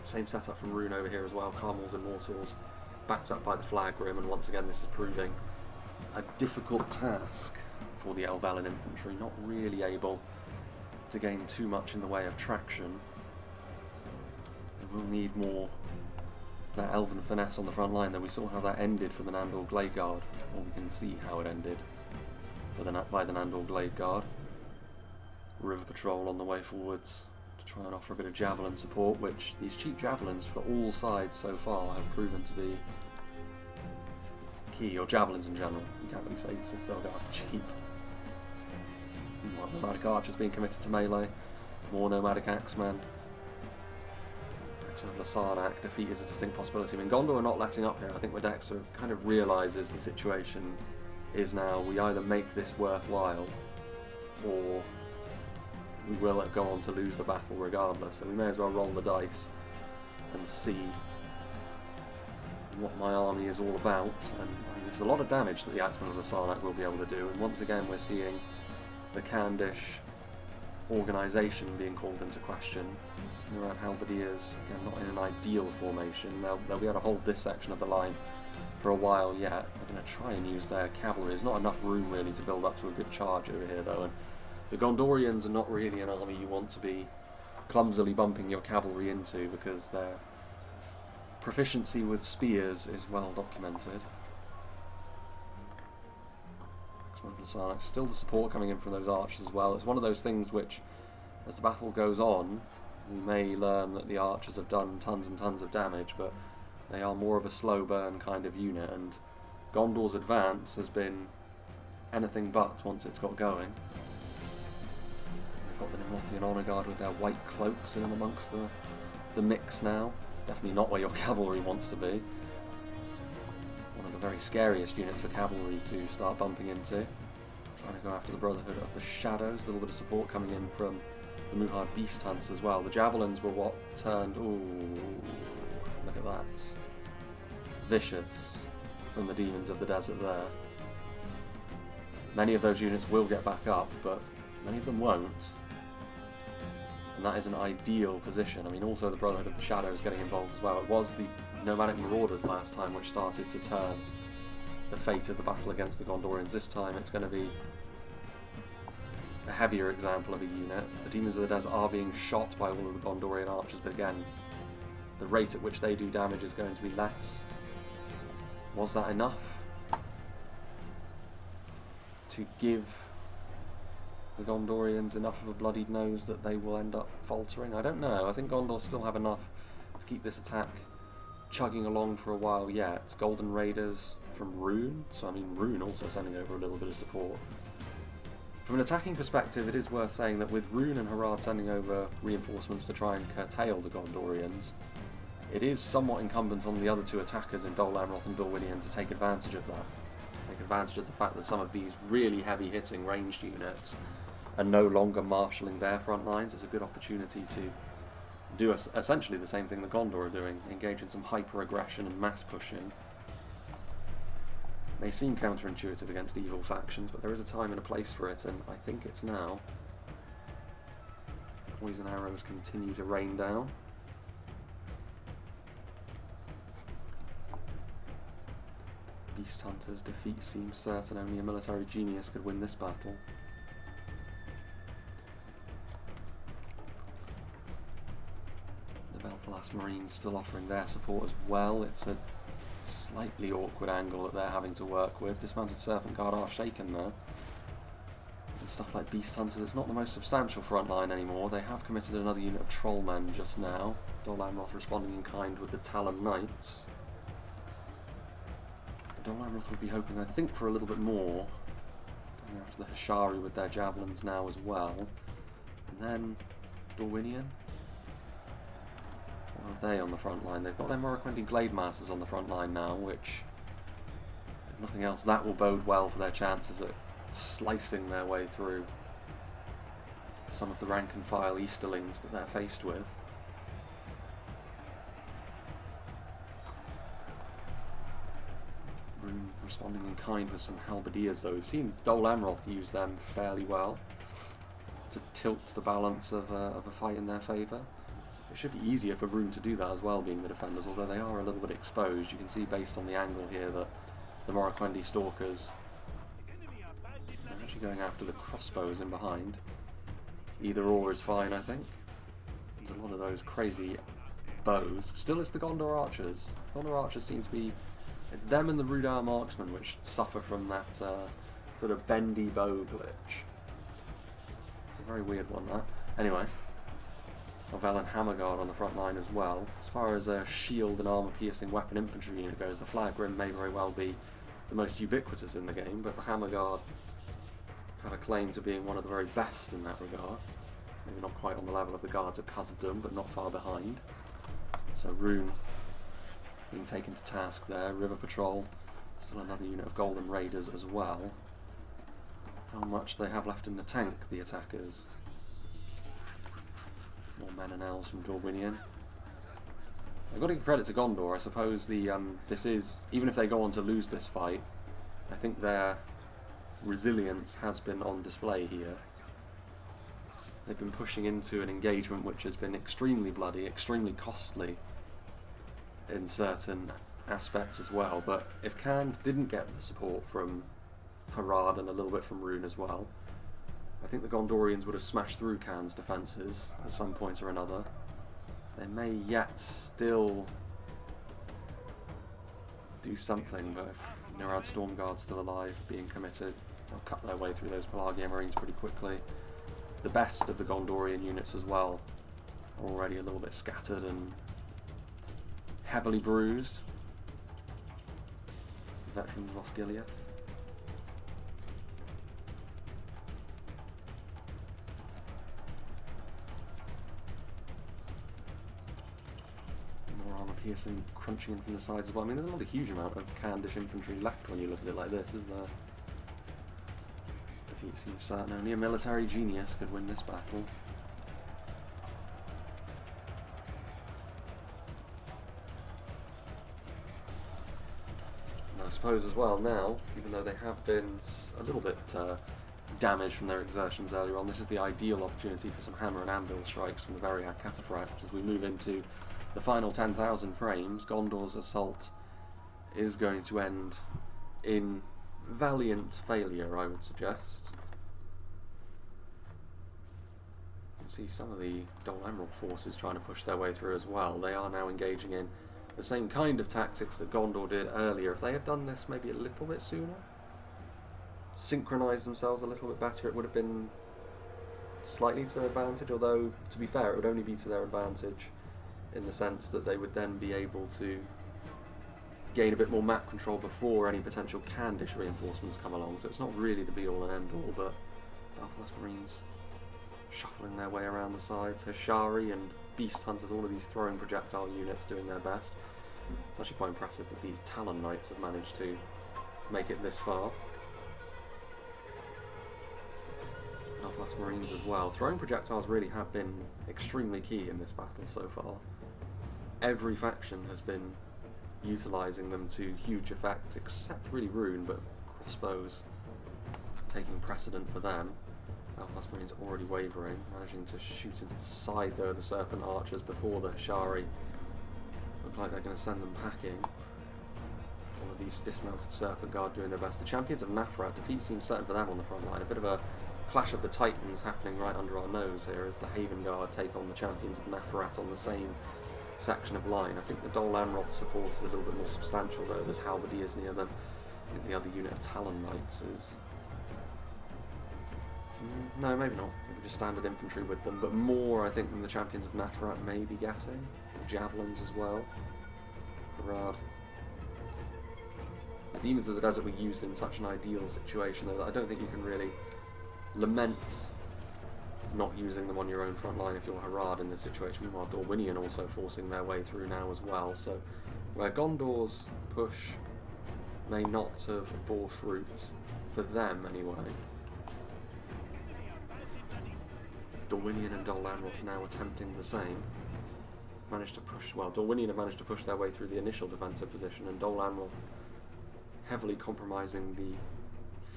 Same setup from Rhun over here as well. Carmel's Immortals backed up by the Flagrim, and once again this is proving a difficult task for the Alvalan infantry, not really able to gain too much in the way of traction. They will need more that elven finesse on the front line, though we saw how that ended for the Nandor Gladeguard, or we can see how it ended by the Nandor Gladeguard. River Patrol on the way forwards to try and offer a bit of javelin support, which these cheap javelins for all sides so far have proven to be key, or javelins in general. You can't really say the Citadel Guard are cheap. Meanwhile, Nomadic Archers being committed to melee, more Nomadic Axemen. Axemen of Sarnak, defeat is a distinct possibility. I mean, Gondor are not letting up here. I think Medexa kind of realises the situation is now, we either make this worthwhile, or we will go on to lose the battle regardless, so we may as well roll the dice and see what my army is all about. And I mean, there's a lot of damage that the Axemen of the Sarnak will be able to do, and once again we're seeing the Candish organisation being called into question. Murat Halberdiers, again, not in an ideal formation. They'll be able to hold this section of the line for a while yet. They're going to try and use their cavalry. There's not enough room really to build up to a good charge over here though, and the Gondorians are not really an army you want to be clumsily bumping your cavalry into, because their proficiency with spears is well documented. Still the support coming in from those archers as well. It's one of those things which, as the battle goes on, we may learn that the archers have done tons and tons of damage, but they are more of a slow burn kind of unit, and Gondor's advance has been anything but once it's got going. We've got the Nimrothian Honour Guard with their white cloaks in amongst the mix now. Definitely not where your cavalry wants to be. One of the very scariest units for cavalry to start bumping into. Trying to go after the Brotherhood of the Shadows. A little bit of support coming in from the Muhard Beast Hunts as well. The Javelins were what turned... Ooh, look at that. Vicious from the Demons of the Desert there. Many of those units will get back up, but many of them won't. And that is an ideal position. I mean, also the Brotherhood of the Shadows getting involved as well. It was the Nomadic Marauders last time which started to turn the fate of the battle against the Gondorians. This time it's going to be a heavier example of a unit. The Demons of the Desert are being shot by all of the Gondorian archers, but again, the rate at which they do damage is going to be less. Was that enough to give the Gondorians enough of a bloodied nose that they will end up faltering? I don't know. I think Gondor still have enough to keep this attack chugging along for a while yet. Golden Raiders from Rhun, so I mean Rhun also sending over a little bit of support. From an attacking perspective, it is worth saying that with Rhun and Harad sending over reinforcements to try and curtail the Gondorians, it is somewhat incumbent on the other two attackers in Dol Amroth and Dorwinion to take advantage of that. Take advantage of the fact that some of these really heavy hitting ranged units are no longer marshalling their front lines. It's a good opportunity to do essentially the same thing that Gondor are doing, engage in some hyper-aggression and mass pushing. May seem counterintuitive against evil factions, but there is a time and a place for it, and I think it's now. Poison arrows continue to rain down. Beast Hunters' defeat seems certain. Only a military genius could win this battle. The Belfast Marines still offering their support as well. It's a slightly awkward angle that they're having to work with. Dismounted Serpent Guard are shaken there. And stuff like Beast Hunters, it's not the most substantial front line anymore. They have committed another unit of Trollmen just now. Dol Amroth responding in kind with the Talon Knights. Dol Amroth would be hoping, I think, for a little bit more. Going after the Hishari with their javelins now as well. And then Dorwinion. What are they on the front line? They've got their Morroquendi Glade Masters on the front line now, which, if nothing else, that will bode well for their chances at slicing their way through some of the rank and file Easterlings that they're faced with. Rhun responding in kind with some halberdiers, though. We've seen Dol Amroth use them fairly well to tilt the balance of a fight in their favour. It should be easier for Rhun to do that as well, being the defenders, although they are a little bit exposed. You can see based on the angle here that the Morroquendi Stalkers are actually going after the crossbows in behind. Either or is fine, I think. There's a lot of those crazy bows. Still, it's the Gondor Archers. Gondor Archers seem to be... It's them and the Rudar Marksmen which suffer from that sort of bendy bow glitch. It's a very weird one, that. Anyway. Novell and Hammerguard on the front line as well. As far as a shield and armour-piercing weapon infantry unit goes, the Flagrim may very well be the most ubiquitous in the game, but the Hammerguard have a claim to being one of the very best in that regard. Maybe not quite on the level of the Guards of Khazad-dûm, but not far behind. So Rhun being taken to task there. River Patrol, still another unit of Golden Raiders as well. How much they have left in the tank, the attackers. More men and elves from Dorwinion. I've got to give credit to Gondor. I suppose this is, even if they go on to lose this fight, I think their resilience has been on display here. They've been pushing into an engagement which has been extremely bloody, extremely costly in certain aspects as well. But if Khand didn't get the support from Harad and a little bit from Rhun as well, I think the Gondorians would have smashed through Khan's defences at some point or another. They may yet still do something, but if Nirad Stormguard's still alive, being committed, they'll cut their way through those Pelagia Marines pretty quickly. The best of the Gondorian units as well are already a little bit scattered and heavily bruised. Veterans of Osgiliath. Piercing crunching in from the sides as well. I mean, there's not a huge amount of Candish infantry left when you look at it like this, is there? Defeat seems certain. Only a military genius could win this battle. And I suppose as well now, even though they have been a little bit damaged from their exertions earlier on, this is the ideal opportunity for some hammer and anvil strikes from the Variag Cataphracts as we move into the final 10,000 frames. Gondor's assault is going to end in valiant failure, I would suggest. You can see some of the Dol Amroth forces trying to push their way through as well. They are now engaging in the same kind of tactics that Gondor did earlier. If they had done this maybe a little bit sooner, synchronised themselves a little bit better, it would have been slightly to their advantage, although, to be fair, it would only be to their advantage in the sense that they would then be able to gain a bit more map control before any potential Candish reinforcements come along. So it's not really the be-all and end-all, but Belfast Marines shuffling their way around the sides. Hashari and Beast Hunters, all of these throwing projectile units doing their best. It's actually quite impressive that these Talon Knights have managed to make it this far. Belfast Marines as well. Throwing projectiles really have been extremely key in this battle so far. Every faction has been utilising them to huge effect, except really Rhun, but crossbows taking precedent for them. Belfast Marines already wavering, managing to shoot into the side though of the Serpent Archers before the Hashari look like they're going to send them packing. All of these dismounted Serpent Guard doing their best. The Champions of Nathrat, defeat seems certain for them on the front line. A bit of a clash of the Titans happening right under our nose here as the Haven Guard take on the Champions of Nathrat on the same section of line. I think the Dol Amroth support is a little bit more substantial though. There's Halberdiers near them. I think the other unit of Talon Knights is... no, maybe not. Maybe just standard infantry with them, but more I think than the Champions of Nathrat may be getting. Javelins as well. Harad. The Demons of the Desert were used in such an ideal situation though that I don't think you can really lament not using them on your own front line if you're Harad in this situation. Meanwhile, Dorwinion also forcing their way through now as well. So, where Gondor's push may not have bore fruit, for them anyway, Dorwinion and Dol Amroth now attempting the same. Managed to push, well, Dorwinion have managed to push their way through the initial defensive position, and Dol Amroth heavily compromising the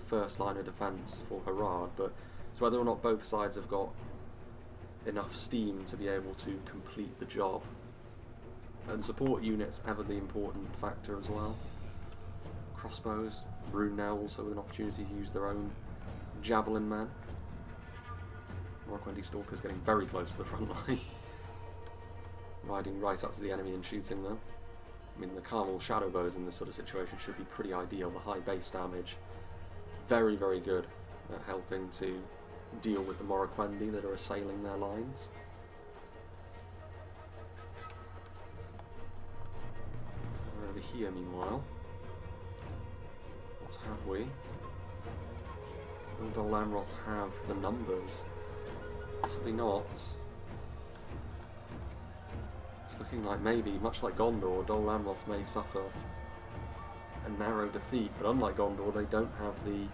first line of defence for Harad, but it's whether or not both sides have got enough steam to be able to complete the job. And support units ever the important factor as well. Crossbows, Rhun now also with an opportunity to use their own javelin men. Morquendi Stalkers getting very close to the front line. Riding right up to the enemy and shooting them. I mean, the Carmel Shadow Bows in this sort of situation should be pretty ideal. The high base damage, very, very good at helping to deal with the Morquendi that are assailing their lines. We're over here, meanwhile. What have we? Will Dol Amroth have the numbers? Possibly not. It's looking like maybe, much like Gondor, Dol Amroth may suffer a narrow defeat, but unlike Gondor, they don't have the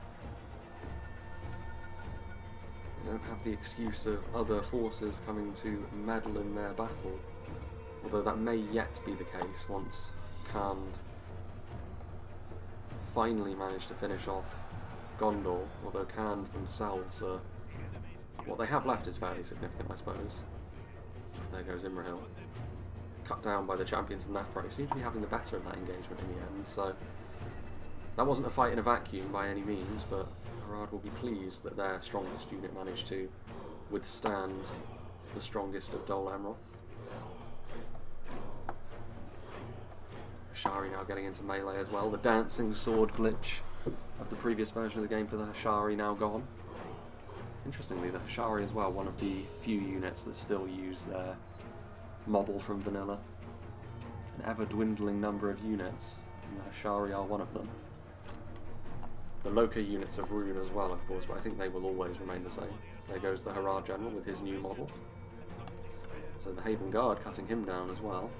excuse of other forces coming to meddle in their battle. Although that may yet be the case once Khand finally managed to finish off Gondor, although Khand themselves are... what they have left is fairly significant, I suppose. There goes Imrahil. Cut down by the Champions of Nathra, who seem to be having the better of that engagement in the end, so... that wasn't a fight in a vacuum by any means, but Harad will be pleased that their strongest unit managed to withstand the strongest of Dol Amroth. Hashari now getting into melee as well. The dancing sword glitch of the previous version of the game for the Hashari now gone. Interestingly, the Hashari as well, one of the few units that still use their model from vanilla. An ever-dwindling number of units, and the Hashari are one of them. The Loka units of Rhun as well, of course, but I think they will always remain the same. There goes the Harad General with his new model. So the Haven Guard cutting him down as well.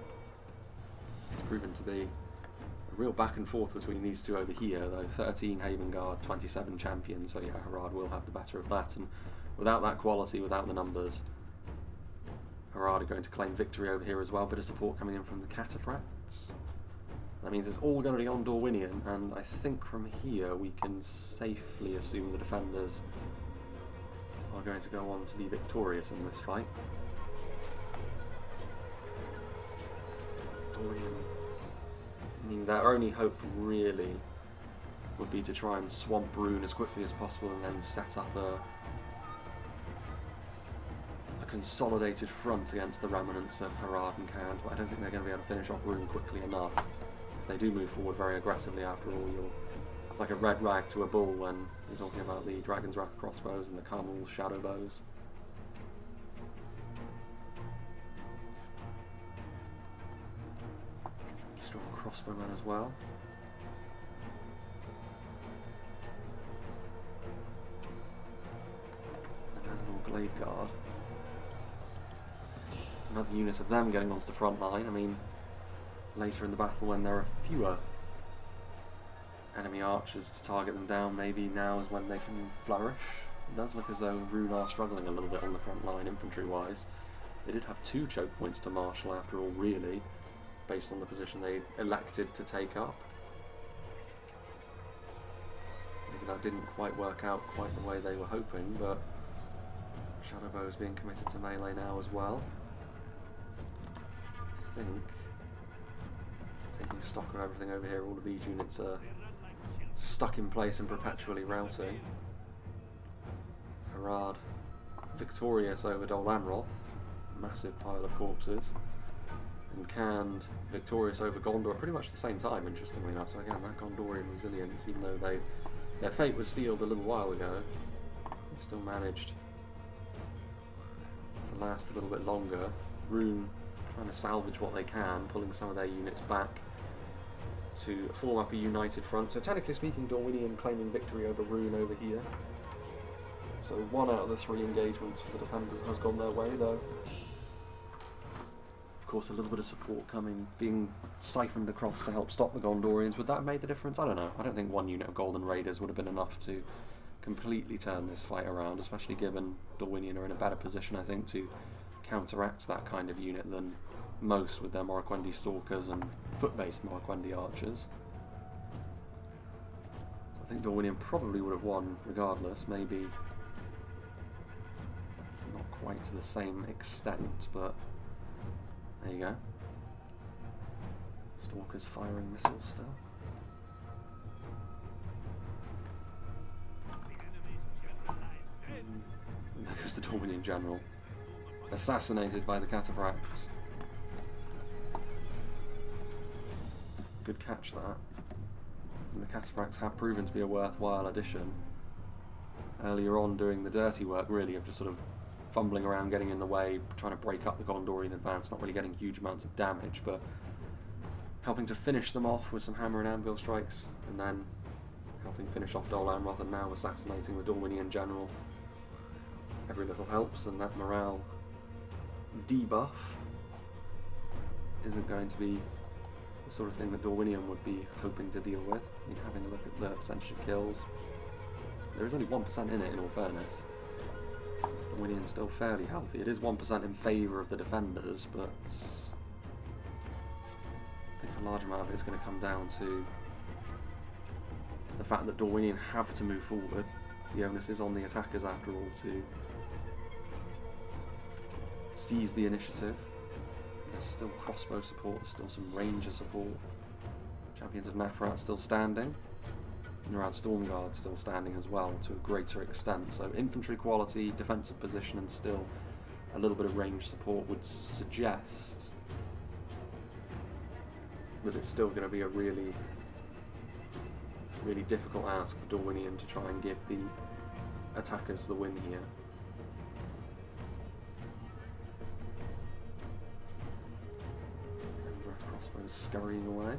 It's proven to be a real back and forth between these two over here, though. 13 Haven Guard, 27 Champions, so yeah, Harad will have the better of that, and without that quality, without the numbers, Harad are going to claim victory over here as well. Bit of support coming in from the Cataphracts. That means it's all going to be on Dorwinion, and I think from here we can safely assume the defenders are going to go on to be victorious in this fight. Dorwinion, I mean, their only hope really would be to try and swamp Rhun as quickly as possible and then set up a consolidated front against the remnants of Harad and Khand, but I don't think they're going to be able to finish off Rhun quickly enough. If they do move forward very aggressively, after all, it's like a red rag to a bull when you're talking about the Dragon's Wrath crossbows and the Carmel's shadow bows. Strong crossbowmen as well. And Glade Guard. Another unit of them getting onto the front line. I mean, later in the battle when there are fewer enemy archers to target them down, maybe now is when they can flourish. It does look as though Rhun are struggling a little bit on the front line infantry-wise. They did have 2 choke points to marshal after all, really, based on the position they elected to take up. Maybe that didn't quite work out quite the way they were hoping, but Shadowbow's being committed to melee now as well. I think, taking stock of everything over here, all of these units are stuck in place and perpetually routing. Harad victorious over Dol Amroth, massive pile of corpses, and Khand victorious over Gondor pretty much at the same time, interestingly enough. So again, that Gondorian resilience, even though their fate was sealed a little while ago, they still managed to last a little bit longer. Rhun trying to salvage what they can, pulling some of their units back to form up a united front. So technically speaking, Dorwinion claiming victory over Rhun over here. So 1 out of the 3 engagements for the defenders has gone their way, though. Of course, a little bit of support being siphoned across to help stop the Gondorians. Would that have made the difference? I don't know. I don't think 1 unit of Golden Raiders would have been enough to completely turn this fight around, especially given Dorwinion are in a better position, I think, to counteract that kind of unit than most with their Morroquendi Stalkers and foot-based Morroquendi Archers. So I think Dorwinion probably would have won regardless, maybe not quite to the same extent, but there you go. Stalkers firing missiles still. There goes the Dorwinion general, assassinated by the Cataphracts. Good catch, that. And the Cataphracts have proven to be a worthwhile addition. Earlier on, doing the dirty work, really, of just sort of fumbling around, getting in the way, trying to break up the Gondorian advance, not really getting huge amounts of damage, but helping to finish them off with some hammer and anvil strikes, and then helping finish off Dol Amroth, and now assassinating the Dorwinion general. Every little helps, and that morale debuff isn't going to be the sort of thing that Dorwinion would be hoping to deal with. I mean, having a look at the percentage of kills, there is only 1% in it, in all fairness. Dorwinion's still fairly healthy. It is 1% in favour of the defenders, but I think a large amount of it is going to come down to the fact that Dorwinion have to move forward. The onus is on the attackers, after all, to seize the initiative. There's still crossbow support, there's still some ranger support. Champions of Nafrat still standing. And around Stormguard still standing as well, to a greater extent. So infantry quality, defensive position, and still a little bit of range support would suggest that it's still going to be a really, really difficult ask for Dorwinion to try and give the attackers the win here. Wrath crossbows scurrying away.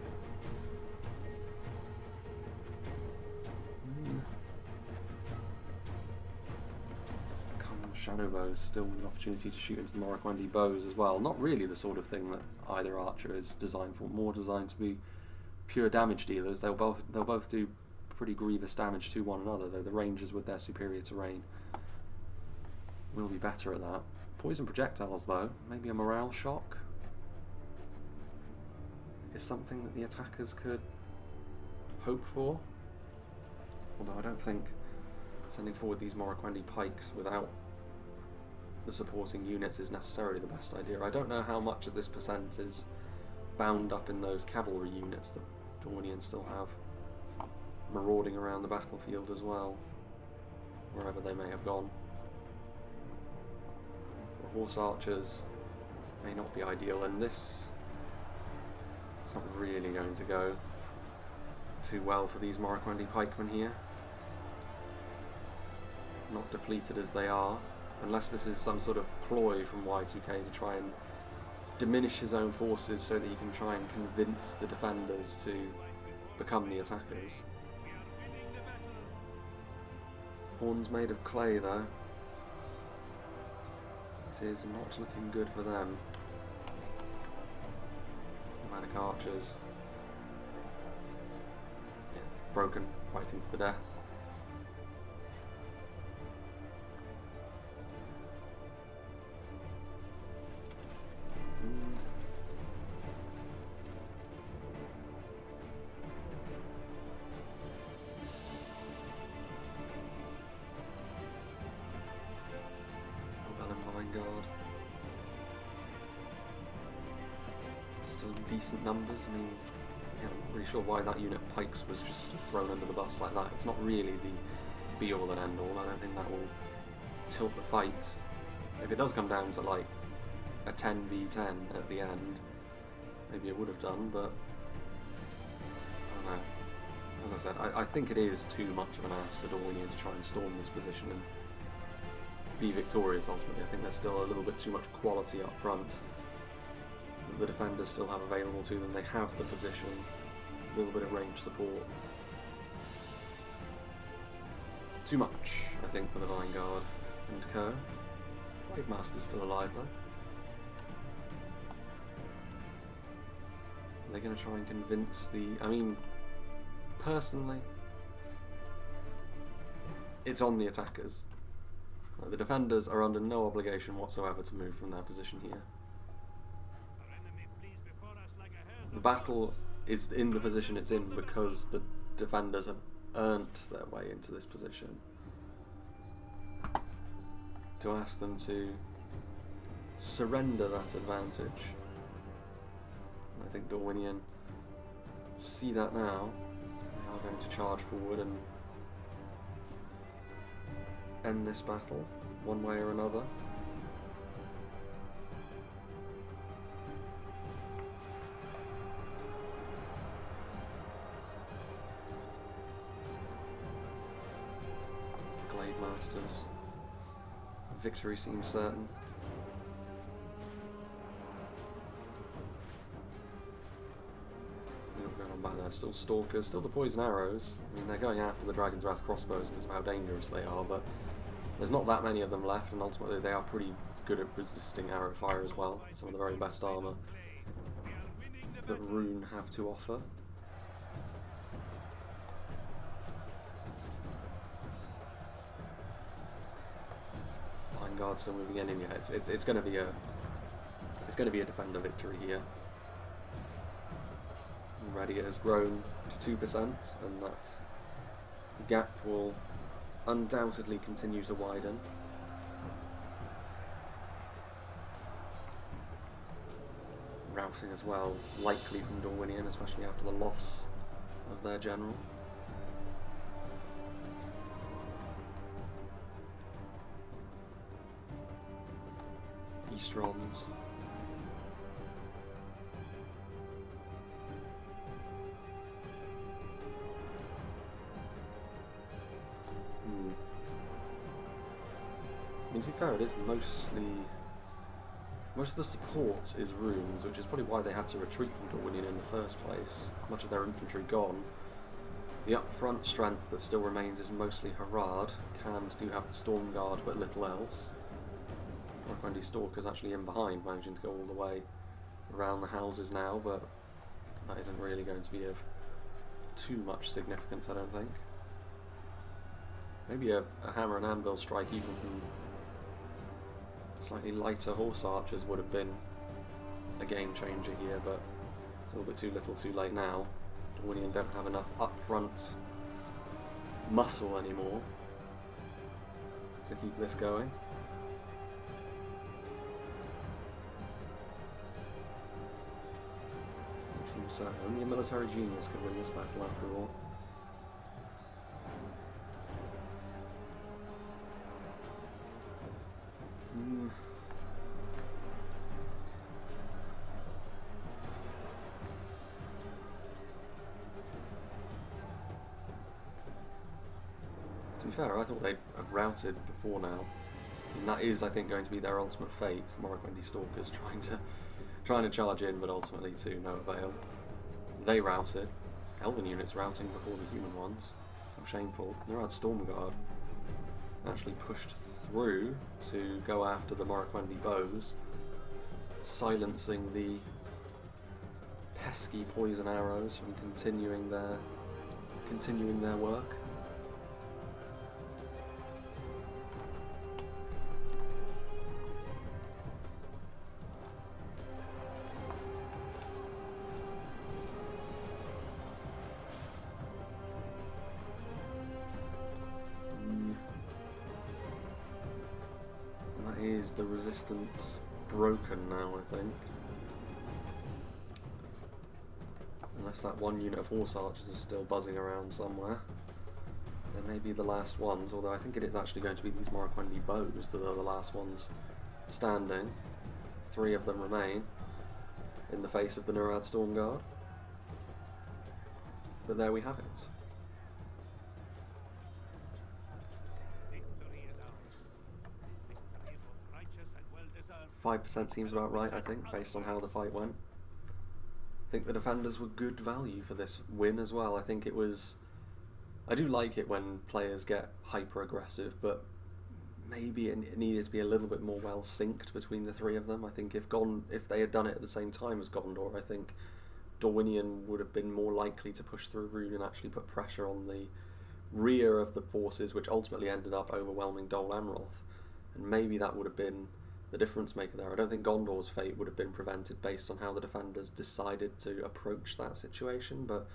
Shadow bows still with an opportunity to shoot into the Morroquendi bows as well. Not really the sort of thing that either archer is designed for. More designed to be pure damage dealers. They'll both do pretty grievous damage to one another, though the rangers with their superior terrain will be better at that. Poison projectiles, though, maybe a morale shock is something that the attackers could hope for. Although I don't think sending forward these Morroquendi pikes without the supporting units is necessarily the best idea. I don't know how much of this percent is bound up in those cavalry units that Dorwinion still have marauding around the battlefield as well, wherever they may have gone. The horse archers may not be ideal, and this it's not really going to go too well for these Morroquendi pikemen here. Not depleted as they are, unless this is some sort of ploy from Y2K to try and diminish his own forces so that he can try and convince the defenders to become the attackers. Horns made of clay, though. It is not looking good for them. Manic archers. Yeah, broken, fighting to the death. Still decent numbers. I mean, yeah, I'm not really sure why that unit pikes was just thrown under the bus like that. It's not really the be-all and end-all. I don't think that will tilt the fight. If it does come down to like a 10v10 at the end, maybe it would have done, but I don't know. As I said, I think it is too much of an ask for Dorwinion to try and storm this position and be victorious ultimately. I think there's still a little bit too much quality up front that the defenders still have available to them. They have the position, a little bit of range support. Too much, I think, for the Vanguard and co. Blade Master's still alive though. They're going to try and convince the... I mean, personally, it's on the attackers. The defenders are under no obligation whatsoever to move from their position here. The battle is in the position it's in because the defenders have earned their way into this position. To ask them to surrender that advantage, I think Dorwinion see that now. They are going to charge forward and end this battle one way or another. Glade Masters. Victory seems certain. Going on by there, still Stalkers, still the Poison Arrows. I mean, they're going after the Dragon's Wrath crossbows because of how dangerous they are, but there's not that many of them left, and ultimately they are pretty good at resisting arrow fire as well. Some of the very best armour that Rhun have to offer. Vanguard still moving in, and yeah, it's going to be a defender victory here. Already it has grown to 2%, and that gap will undoubtedly continue to widen. Routing as well, likely from Dorwinion, especially after the loss of their general. Eastrons. I mean, to be fair, it is most of the support is runes, which is probably why they had to retreat from Dorwinion in the first place. Much of their infantry gone. The up-front strength that still remains is mostly Harad. Cand do have the Storm Guard, but little else. Mark Stalker's actually in behind, managing to go all the way around the houses now, but that isn't really going to be of too much significance, I don't think. Maybe a hammer and anvil strike even from slightly lighter horse archers would have been a game changer here, but it's a little bit too little too late now. Dorwinion don't have enough upfront muscle anymore to keep this going. It seems so. Only a military genius could win this battle after all. To be fair, I thought they'd have routed before now, and that is, I think, going to be their ultimate fate. The Morrowind Stalkers trying to charge in, but ultimately to no avail. They routed. Elven units routing before the human ones. How shameful. Harad Stormguard actually pushed through to go after the Morrowind bows, silencing the pesky poison arrows from continuing their work. Is the resistance broken now, I think? Unless that one unit of horse archers is still buzzing around somewhere. They may be the last ones, although I think it is actually going to be these Morrowind bows that are the last ones standing. 3 of them remain in the face of the Harad Stormguard. But there we have it. 5% seems about right, I think, based on how the fight went. I think the defenders were good value for this win as well. I think it was... I do like it when players get hyper-aggressive, but maybe it needed to be a little bit more well-synced between the 3 of them. I think if they had done it at the same time as Gondor, I think Dorwinion would have been more likely to push through Rhun and actually put pressure on the rear of the forces, which ultimately ended up overwhelming Dol Amroth. And maybe that would have been the difference maker there. I don't think Gondor's fate would have been prevented based on how the defenders decided to approach that situation, but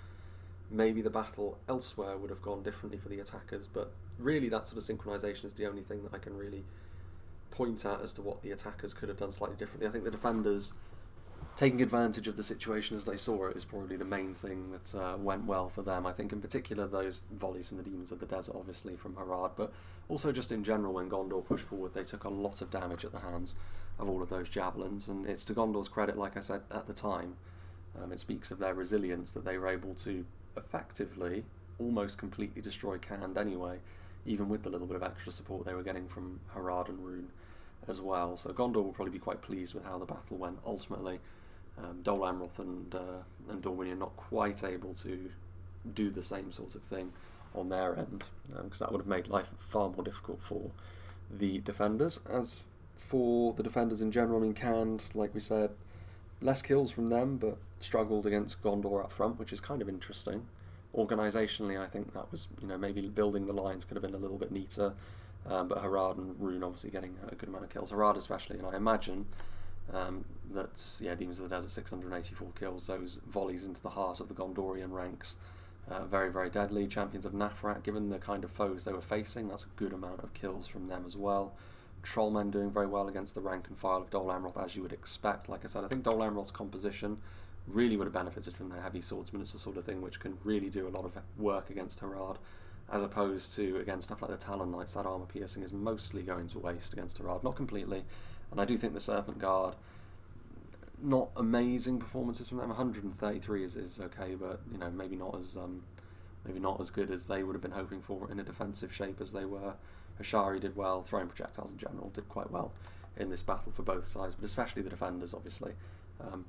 maybe the battle elsewhere would have gone differently for the attackers. But really that sort of synchronisation is the only thing that I can really point at as to what the attackers could have done slightly differently. I think the defenders taking advantage of the situation as they saw it is probably the main thing that went well for them. I think in particular those volleys from the Demons of the Desert, obviously from Harad, but also just in general when Gondor pushed forward, they took a lot of damage at the hands of all of those javelins, and it's to Gondor's credit, like I said at the time, it speaks of their resilience that they were able to effectively almost completely destroy Khand anyway, even with the little bit of extra support they were getting from Harad and Rhun as well. So Gondor will probably be quite pleased with how the battle went ultimately. Dol Amroth and Dorwinion not quite able to do the same sort of thing on their end, because that would have made life far more difficult for the defenders. As for the defenders in general, I mean, Khand, like we said, less kills from them, but struggled against Gondor up front, which is kind of interesting. Organisationally, I think that was, maybe building the lines could have been a little bit neater, but Harad and Rhun obviously getting a good amount of kills. Harad especially, and I imagine Demons of the Desert, 684 kills, those volleys into the heart of the Gondorian ranks, very, very deadly. Champions of Nafrat, given the kind of foes they were facing, that's a good amount of kills from them as well. Trollmen doing very well against the rank and file of Dol Amroth, as you would expect. Like I said, I think Dol Amroth's composition really would have benefited from their heavy swordsmen. It's the sort of thing which can really do a lot of work against Harad, as opposed to against stuff like the Talon Knights. That armour piercing is mostly going to waste against Harad, not completely. And I do think the Serpent Guard, not amazing performances from them. 133 is okay, but maybe not as good as they would have been hoping for in a defensive shape as they were. Ashari did well, throwing projectiles in general did quite well in this battle for both sides, but especially the defenders, obviously,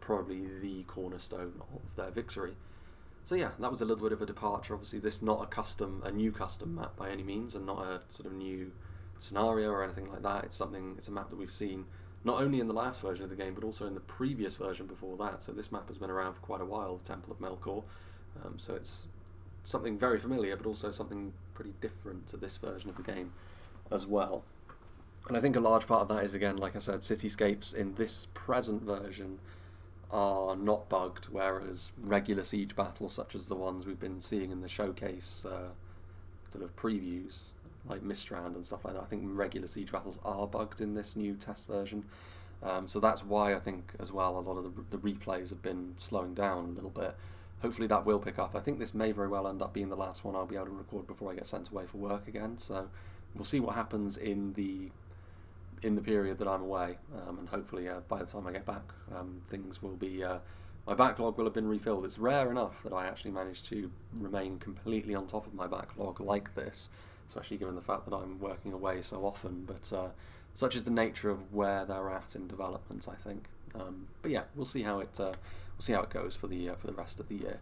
probably the cornerstone of their victory. So yeah, that was a little bit of a departure. Obviously, this not a new custom map by any means, and not a sort of new scenario or anything like that. It's a map that we've seen not only in the last version of the game, but also in the previous version before that. So this map has been around for quite a while, the Temple of Melkor. So it's something very familiar, but also something pretty different to this version of the game as well. And I think a large part of that is, again, like I said, cityscapes in this present version are not bugged, whereas regular siege battles, such as the ones we've been seeing in the showcase sort of previews, like Mistran and stuff like that, I think regular siege battles are bugged in this new test version. So that's why I think, as well, a lot of the replays have been slowing down a little bit. Hopefully that will pick up. I think this may very well end up being the last one I'll be able to record before I get sent away for work again, so we'll see what happens in the period that I'm away, and hopefully by the time I get back, things will be, my backlog will have been refilled. It's rare enough that I actually managed to remain completely on top of my backlog like this, especially given the fact that I'm working away so often, but such is the nature of where they're at in development, I think. But yeah, we'll see how it goes for the rest of the year.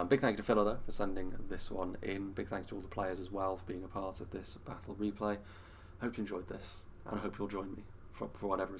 Big thank you to Philo, though, for sending this one in. Big thanks to all the players as well for being a part of this battle replay. I hope you enjoyed this, and I hope you'll join me for whatever is